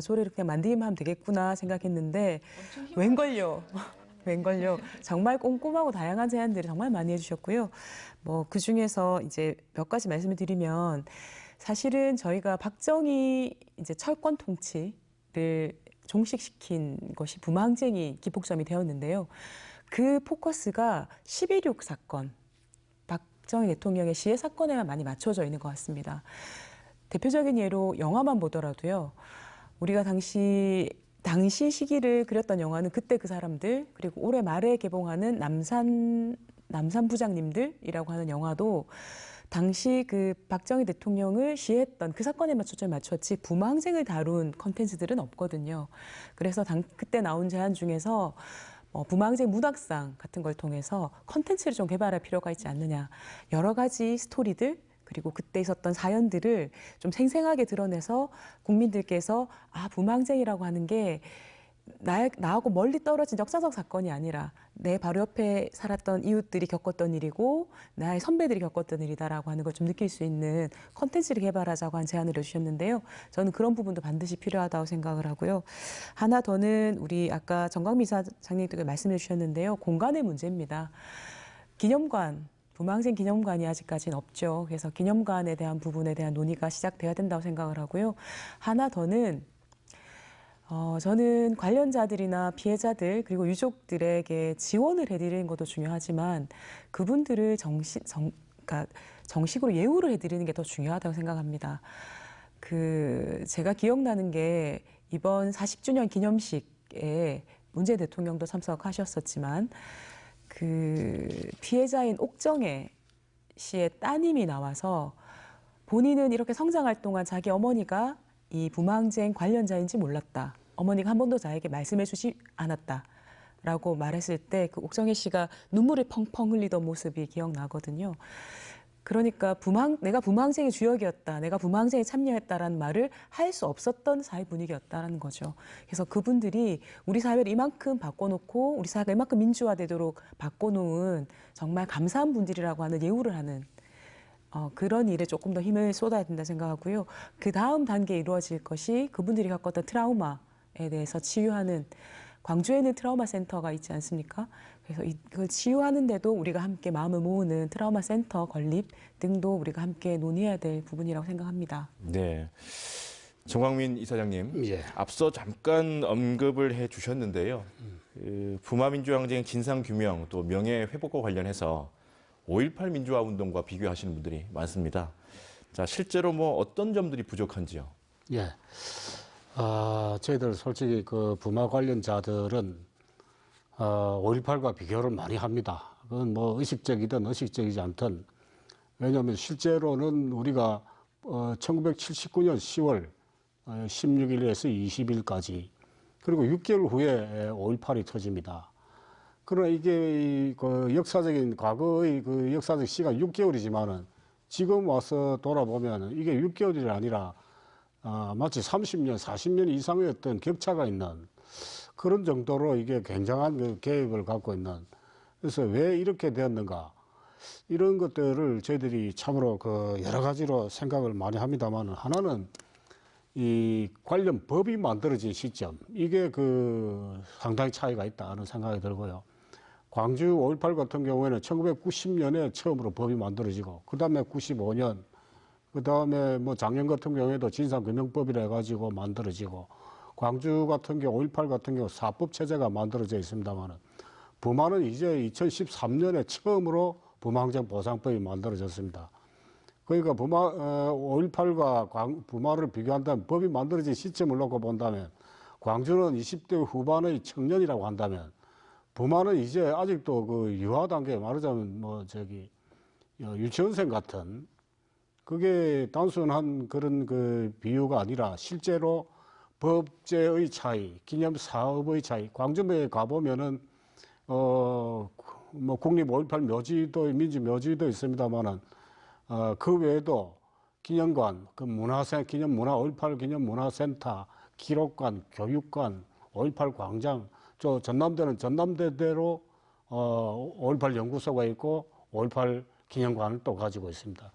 조례를 그냥 만들기만 하면 되겠구나 생각했는데 웬걸요. 웬걸요. 정말 꼼꼼하고 다양한 제안들을 정말 많이 해주셨고요. 뭐 그중에서 이제 몇 가지 말씀을 드리면 사실은 저희가 박정희 이제 철권 통치를 종식시킨 것이 부마항쟁이 기폭점이 되었는데요. 그 포커스가 11.6 사건, 박정희 대통령의 시해 사건에만 많이 맞춰져 있는 것 같습니다. 대표적인 예로 영화만 보더라도요. 우리가 당시 시기를 그렸던 영화는 그때 그 사람들, 그리고 올해 말에 개봉하는 남산 부장님들이라고 하는 영화도 당시 그 박정희 대통령을 시해했던 그 사건에만 초점을 맞췄지 부마항쟁을 다룬 컨텐츠들은 없거든요. 그래서 그때 나온 제안 중에서 부마항쟁 문학상 같은 걸 통해서 컨텐츠를 좀 개발할 필요가 있지 않느냐. 여러 가지 스토리들 그리고 그때 있었던 사연들을 좀 생생하게 드러내서 국민들께서 부마항쟁이라고 하는 게 나하고 멀리 떨어진 역사적 사건이 아니라 내 바로 옆에 살았던 이웃들이 겪었던 일이고 나의 선배들이 겪었던 일이다라고 하는 걸 좀 느낄 수 있는 콘텐츠를 개발하자고 한 제안을 해주셨는데요. 저는 그런 부분도 반드시 필요하다고 생각을 하고요. 하나 더는 우리 아까 정광민 이사장님도 말씀해 주셨는데요. 공간의 문제입니다. 기념관, 부마항쟁 기념관이 아직까지는 없죠. 그래서 기념관에 대한 부분에 대한 논의가 시작돼야 된다고 생각을 하고요. 하나 더는 저는 관련자들이나 피해자들 그리고 유족들에게 지원을 해드리는 것도 중요하지만 그분들을 정식으로 예우를 해드리는 게 더 중요하다고 생각합니다. 제가 기억나는 게 이번 40주년 기념식에 문재인 대통령도 참석하셨었지만 피해자인 옥정애 씨의 따님이 나와서 본인은 이렇게 성장할 동안 자기 어머니가 이 부마항쟁 관련자인지 몰랐다. 어머니가 한 번도 자에게 말씀해 주지 않았다. 라고 말했을 때 그 옥정애 씨가 눈물을 펑펑 흘리던 모습이 기억나거든요. 그러니까 내가 부마항쟁의 주역이었다. 내가 부마항쟁에 참여했다라는 말을 할 수 없었던 사회 분위기였다라는 거죠. 그래서 그분들이 우리 사회를 이만큼 바꿔놓고 우리 사회가 이만큼 민주화되도록 바꿔놓은 정말 감사한 분들이라고 하는 예우를 하는 그런 일에 조금 더 힘을 쏟아야 된다 생각하고요. 그 다음 단계에 이루어질 것이 그분들이 겪었던 트라우마에 대해서 치유하는 광주에는 트라우마 센터가 있지 않습니까? 그래서 이걸 치유하는데도 우리가 함께 마음을 모으는 트라우마 센터 건립 등도 우리가 함께 논의해야 될 부분이라고 생각합니다. 네. 정광민 이사장님, 예. 앞서 잠깐 언급을 해 주셨는데요. 부마민주항쟁 진상규명 또 명예회복과 관련해서 5.18 민주화 운동과 비교하시는 분들이 많습니다. 자, 실제로 어떤 점들이 부족한지요? 예. 저희들 솔직히 그 부마 관련자들은 5.18과 비교를 많이 합니다. 그건 의식적이든 의식적이지 않든. 왜냐하면 실제로는 우리가 1979년 10월 16일에서 20일까지 그리고 6개월 후에 5.18이 터집니다. 그러나 이게 역사적인 과거의 역사적 시간 6개월이지만은 지금 와서 돌아보면 이게 6개월이 아니라 마치 30년, 40년 이상의 어떤 격차가 있는 그런 정도로 이게 굉장한 계획을 갖고 있는. 그래서 왜 이렇게 되었는가 이런 것들을 저희들이 참으로 여러 가지로 생각을 많이 합니다만 하나는 이 관련 법이 만들어진 시점 이게 상당히 차이가 있다는 생각이 들고요. 광주 5.18 같은 경우에는 1990년에 처음으로 법이 만들어지고 그 다음에 95년 그 다음에 작년 같은 경우에도 진상규명법이라 해가지고 만들어지고 광주 같은 경우 5.18 같은 경우 사법체제가 만들어져 있습니다만 부마는 이제 2013년에 처음으로 부마항쟁 보상법이 만들어졌습니다. 그러니까 5.18과 부마를 비교한다면 법이 만들어진 시점을 놓고 본다면 광주는 20대 후반의 청년이라고 한다면 부마는 이제 아직도 그 유아 단계 말하자면 유치원생 같은 그게 단순한 그런 그 비유가 아니라 실제로 법제의 차이, 기념 사업의 차이. 광주에 가보면은 국립 5.18 묘지도 민지 묘지도 있습니다만은 그 외에도 기념관, 그 기념 문화 5.18 기념 문화센터, 기록관, 교육관, 5.18 광장, 전남대는 전남대대로 5.18 연구소가 있고 5.18 기념관을 또 가지고 있습니다.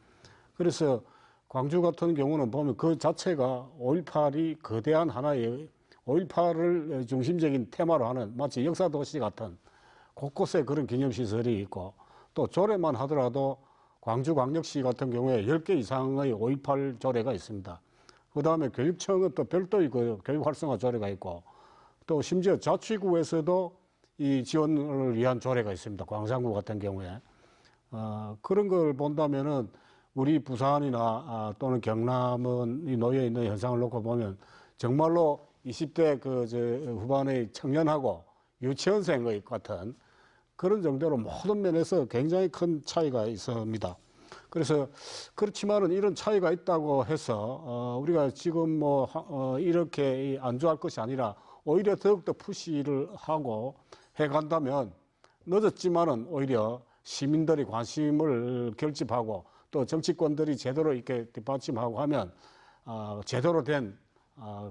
그래서 광주 같은 경우는 보면 그 자체가 5.18이 거대한 하나의 5.18을 중심적인 테마로 하는 마치 역사도시 같은 곳곳에 그런 기념시설이 있고 또 조례만 하더라도 광주광역시 같은 경우에 10개 이상의 5.18 조례가 있습니다. 그 다음에 교육청은 또 별도의 그 교육 활성화 조례가 있고 또 심지어 자치구에서도 이 지원을 위한 조례가 있습니다. 광산구 같은 경우에. 그런 걸 본다면은 우리 부산이나 또는 경남은 놓여 있는 현상을 놓고 보면 정말로 20대 후반의 청년하고 유치원생의 같은 그런 정도로 모든 면에서 굉장히 큰 차이가 있습니다. 그래서 그렇지만은 이런 차이가 있다고 해서 우리가 지금 이렇게 안주할 것이 아니라 오히려 더욱더 푸시를 하고 해간다면 늦었지만은 오히려 시민들이 관심을 결집하고 또 정치권들이 제대로 이렇게 뒷받침하고 하면 제대로 된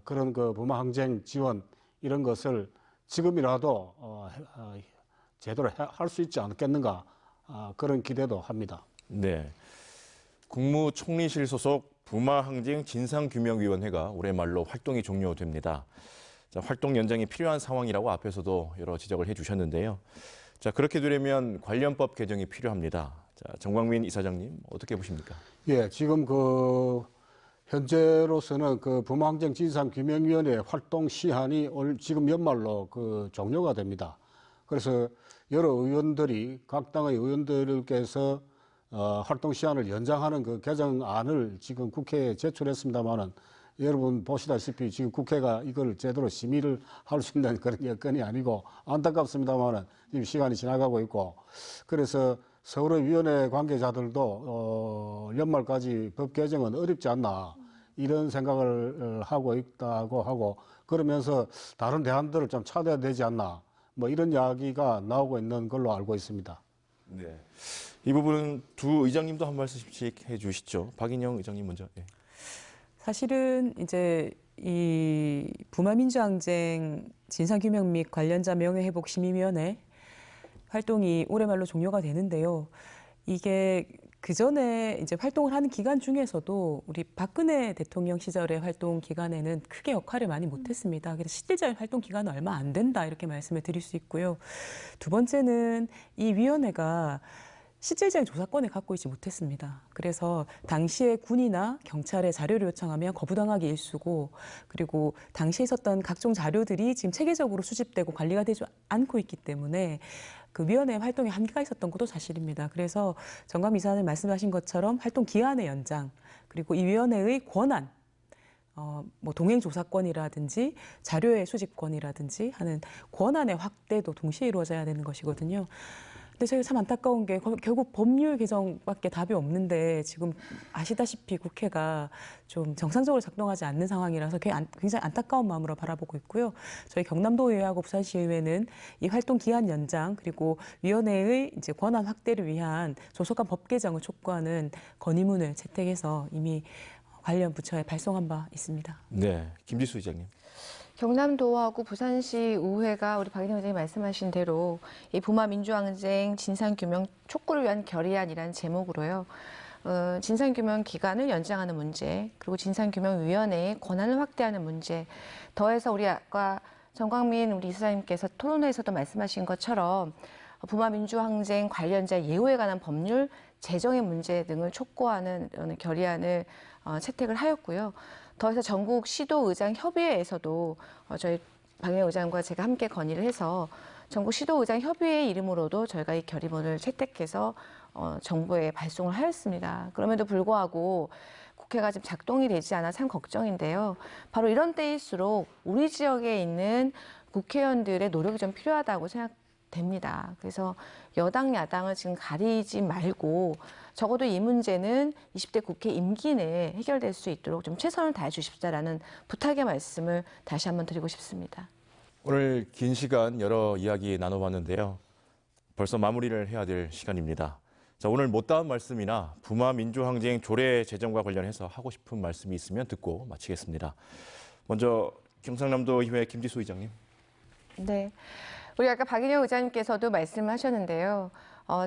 그런 그 부마항쟁 지원 이런 것을 지금이라도 제대로 할 수 있지 않겠는가 그런 기대도 합니다. 네. 국무총리실 소속 부마항쟁 진상규명위원회가 올해 말로 활동이 종료됩니다. 자, 활동 연장이 필요한 상황이라고 앞에서도 여러 지적을 해주셨는데요. 자, 그렇게 되려면 관련법 개정이 필요합니다. 자, 정광민 이사장님 어떻게 보십니까? 예, 지금 현재로서는 부마항쟁 진상규명위원회 활동 시한이 지금 연말로 종료가 됩니다. 그래서 여러 의원들이 각 당의 의원들께서 활동 시한을 연장하는 그 개정안을 지금 국회에 제출했습니다만은 여러분 보시다시피 지금 국회가 이걸 제대로 심의를 할 수 있는 그런 여건이 아니고 안타깝습니다만은 지금 시간이 지나가고 있고 그래서 서울의 위원회 관계자들도 연말까지 법 개정은 어렵지 않나 이런 생각을 하고 있다고 하고 그러면서 다른 대안들을 좀 찾아야 되지 않나 이런 이야기가 나오고 있는 걸로 알고 있습니다. 네. 이 부분은 두 의장님도 한 말씀씩 해주시죠. 박인영 의장님 먼저. 네. 사실은 이제 이 부마민주항쟁 진상규명 및 관련자 명예회복심의위원회 활동이 올해 말로 종료가 되는데요. 이게 그 전에 이제 활동을 하는 기간 중에서도 우리 박근혜 대통령 시절의 활동 기간에는 크게 역할을 많이 못했습니다. 그래서 실질적인 활동 기간은 얼마 안 된다 이렇게 말씀을 드릴 수 있고요. 두 번째는 이 위원회가 실질적인 조사권을 갖고 있지 못했습니다. 그래서 당시에 군이나 경찰에 자료를 요청하면 거부당하기 일쑤고 그리고 당시에 있었던 각종 자료들이 지금 체계적으로 수집되고 관리가 되지 않고 있기 때문에 그 위원회 활동에 한계가 있었던 것도 사실입니다. 그래서 정광민 이사님 말씀하신 것처럼 활동 기한의 연장 그리고 이 위원회의 권한 동행 조사권이라든지 자료의 수집권이라든지 하는 권한의 확대도 동시에 이루어져야 되는 것이거든요. 근데 저희가 참 안타까운 게 결국 법률 개정밖에 답이 없는데 지금 아시다시피 국회가 좀 정상적으로 작동하지 않는 상황이라서 굉장히 안타까운 마음으로 바라보고 있고요. 저희 경남도의회하고 부산시의회는 이 활동 기한 연장 그리고 위원회의 이제 권한 확대를 위한 조속한 법 개정을 촉구하는 건의문을 채택해서 이미 관련 부처에 발송한 바 있습니다. 네, 김지수 의장님. 경남도하고 부산시 의회가 우리 박인영 의장님 말씀하신 대로 이 부마 민주항쟁 진상규명 촉구를 위한 결의안이라는 제목으로요. 진상규명 기간을 연장하는 문제, 그리고 진상규명위원회의 권한을 확대하는 문제, 더해서 우리 아까 정광민 우리 이사장님께서 토론회에서도 말씀하신 것처럼 부마 민주항쟁 관련자 예우에 관한 법률 제정의 문제 등을 촉구하는 결의안을 채택을 하였고요. 더해서 전국 시도의장 협의회에서도 저희 박인영 의장과 제가 함께 건의를 해서 전국 시도의장 협의회 이름으로도 저희가 이 결의문을 채택해서 정부에 발송을 하였습니다. 그럼에도 불구하고 국회가 지금 작동이 되지 않아 참 걱정인데요. 바로 이런 때일수록 우리 지역에 있는 국회의원들의 노력이 좀 필요하다고 생각됩니다. 그래서 여당, 야당을 지금 가리지 말고 적어도 이 문제는 20대 국회 임기 내에 해결될 수 있도록 좀 최선을 다해 주십사라는 부탁의 말씀을 다시 한번 드리고 싶습니다. 오늘 긴 시간 여러 이야기 나눠봤는데요. 벌써 마무리를 해야 될 시간입니다. 자, 오늘 못다한 말씀이나 부마 민주항쟁 조례 제정과 관련해서 하고 싶은 말씀이 있으면 듣고 마치겠습니다. 먼저 경상남도 의회 김지수 의장님. 네, 우리 아까 박인영 의장님께서도 말씀하셨는데요.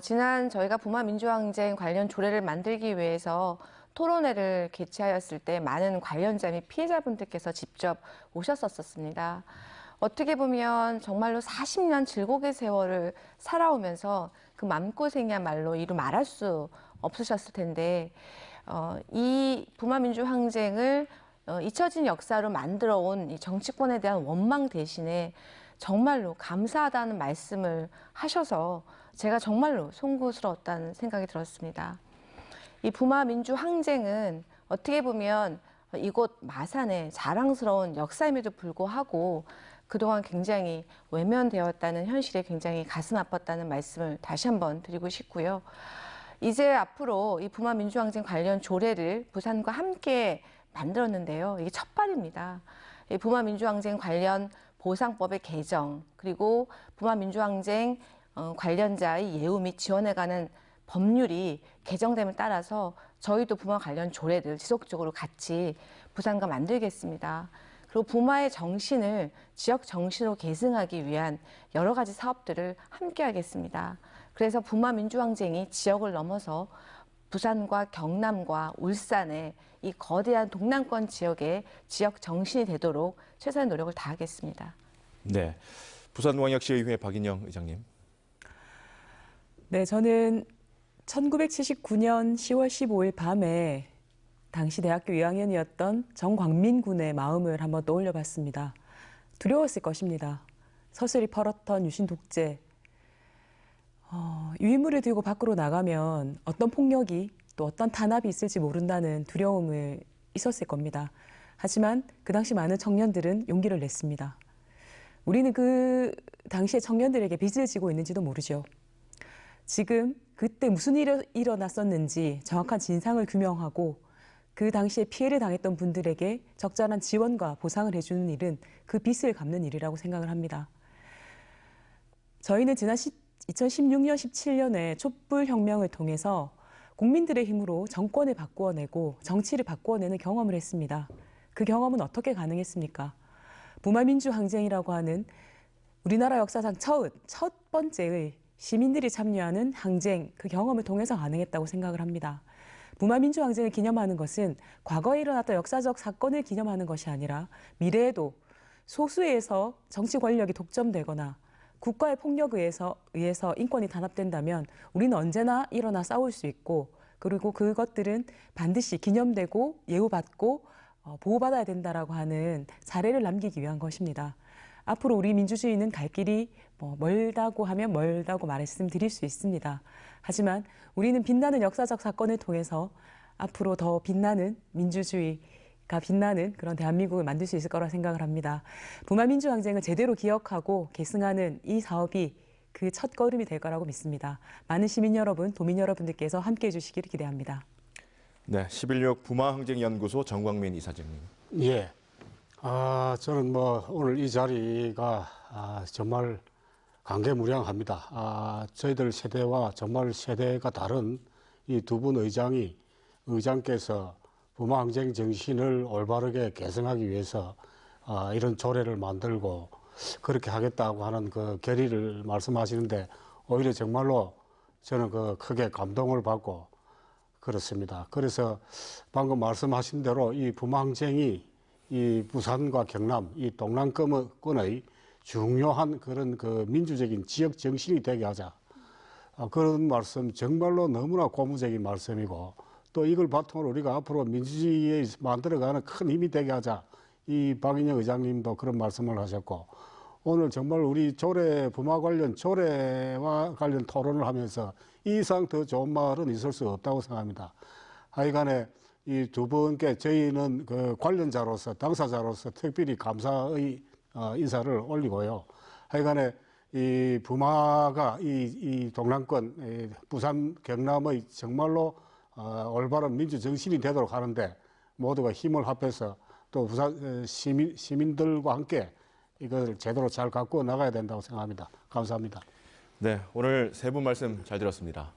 지난 저희가 부마 민주항쟁 관련 조례를 만들기 위해서 토론회를 개최하였을 때 많은 관련자 및 피해자분들께서 직접 오셨었습니다. 어떻게 보면 정말로 40년 질곡의 세월을 살아오면서 그 마음고생이야말로 이루 말할 수 없으셨을 텐데 이 부마민주항쟁을 잊혀진 역사로 만들어온 이 정치권에 대한 원망 대신에 정말로 감사하다는 말씀을 하셔서 제가 정말로 송구스러웠다는 생각이 들었습니다. 이 부마민주항쟁은 어떻게 보면 이곳 마산의 자랑스러운 역사임에도 불구하고 그동안 굉장히 외면되었다는 현실에 굉장히 가슴 아팠다는 말씀을 다시 한번 드리고 싶고요. 이제 앞으로 이 부마민주항쟁 관련 조례를 부산과 함께 만들었는데요. 이게 첫발입니다. 이 부마민주항쟁 관련 보상법의 개정, 그리고 부마민주항쟁 관련자의 예우 및 지원에 관한 법률이 개정됨에 따라서 저희도 부마 관련 조례를 지속적으로 같이 부산과 만들겠습니다. 그리고 부마의 정신을 지역 정신으로 계승하기 위한 여러 가지 사업들을 함께 하겠습니다. 그래서 부마 민주항쟁이 지역을 넘어서 부산과 경남과 울산의 이 거대한 동남권 지역의 지역 정신이 되도록 최선의 노력을 다하겠습니다. 네, 부산광역시의회 박인영 의장님. 네, 저는 1979년 10월 15일 밤에 당시 대학교 2학년이었던 정광민 군의 마음을 한번 떠올려 봤습니다. 두려웠을 것입니다. 서슬이 펄었던 유신 독재. 유인물을 들고 밖으로 나가면 어떤 폭력이 또 어떤 탄압이 있을지 모른다는 두려움을 있었을 겁니다. 하지만 그 당시 많은 청년들은 용기를 냈습니다. 우리는 그 당시에 청년들에게 빚을 지고 있는지도 모르죠. 지금 그때 무슨 일이 일어났었는지 정확한 진상을 규명하고 그 당시에 피해를 당했던 분들에게 적절한 지원과 보상을 해주는 일은 그 빚을 갚는 일이라고 생각을 합니다. 저희는 지난 2016년, 17년에 촛불혁명을 통해서 국민들의 힘으로 정권을 바꾸어내고 정치를 바꾸어내는 경험을 했습니다. 그 경험은 어떻게 가능했습니까? 부마민주항쟁이라고 하는 우리나라 역사상 첫 번째의 시민들이 참여하는 항쟁, 그 경험을 통해서 가능했다고 생각을 합니다. 부마민주항쟁을 기념하는 것은 과거에 일어났던 역사적 사건을 기념하는 것이 아니라 미래에도 소수에서 정치 권력이 독점되거나 국가의 폭력에 의해서 인권이 단합된다면 우리는 언제나 일어나 싸울 수 있고 그리고 그것들은 반드시 기념되고 예우받고 보호받아야 된다라고 하는 사례를 남기기 위한 것입니다. 앞으로 우리 민주주의는 갈 길이 멀다고 하면 멀다고 말씀드릴 수 있습니다. 하지만 우리는 빛나는 역사적 사건을 통해서 앞으로 더 빛나는 민주주의가 빛나는 그런 대한민국을 만들 수 있을 거라 생각을 합니다. 부마민주항쟁을 제대로 기억하고 계승하는 이 사업이 그 첫걸음이 될 거라고 믿습니다. 많은 시민 여러분, 도민 여러분들께서 함께해 주시기를 기대합니다. 네, 11.6 부마항쟁연구소 정광민 이사장님. 예. 저는 오늘 이 자리가 정말 감개무량합니다. 저희들 세대와 정말 세대가 다른 이 두 분 의장께서 부마항쟁 정신을 올바르게 계승하기 위해서 이런 조례를 만들고 그렇게 하겠다고 하는 그 결의를 말씀하시는데 오히려 정말로 저는 크게 감동을 받고 그렇습니다. 그래서 방금 말씀하신 대로 이 부마항쟁이 이 부산과 경남, 이 동남권의 중요한 그런 민주적인 지역 정신이 되게 하자. 그런 말씀 정말로 너무나 고무적인 말씀이고 또 이걸 바탕으로 우리가 앞으로 민주주의에 만들어가는 큰 힘이 되게 하자. 이 박인영 의장님도 그런 말씀을 하셨고 오늘 정말 우리 조례, 부마 관련 조례와 관련 토론을 하면서 이 이상 더 좋은 말은 있을 수 없다고 생각합니다. 하여간에 이 두 분께 저희는 그 관련자로서, 당사자로서 특별히 감사의 인사를 올리고요. 하여간에 이 부마가 이 동남권, 부산, 경남의 정말로 올바른 민주 정신이 되도록 하는데 모두가 힘을 합해서 또 부산 시민들과 함께 이걸 제대로 잘 갖고 나가야 된다고 생각합니다. 감사합니다. 네, 오늘 세 분 말씀 잘 들었습니다.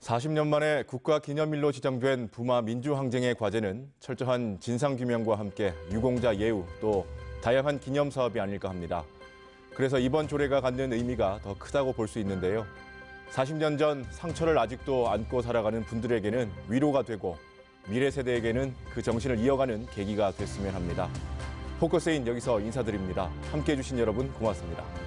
40년 만에 국가기념일로 지정된 부마 민주항쟁의 과제는 철저한 진상규명과 함께 유공자 예우 또 다양한 기념 사업이 아닐까 합니다. 그래서 이번 조례가 갖는 의미가 더 크다고 볼 수 있는데요. 40년 전 상처를 아직도 안고 살아가는 분들에게는 위로가 되고 미래 세대에게는 그 정신을 이어가는 계기가 됐으면 합니다. 포커스인 여기서 인사드립니다. 함께해 주신 여러분 고맙습니다.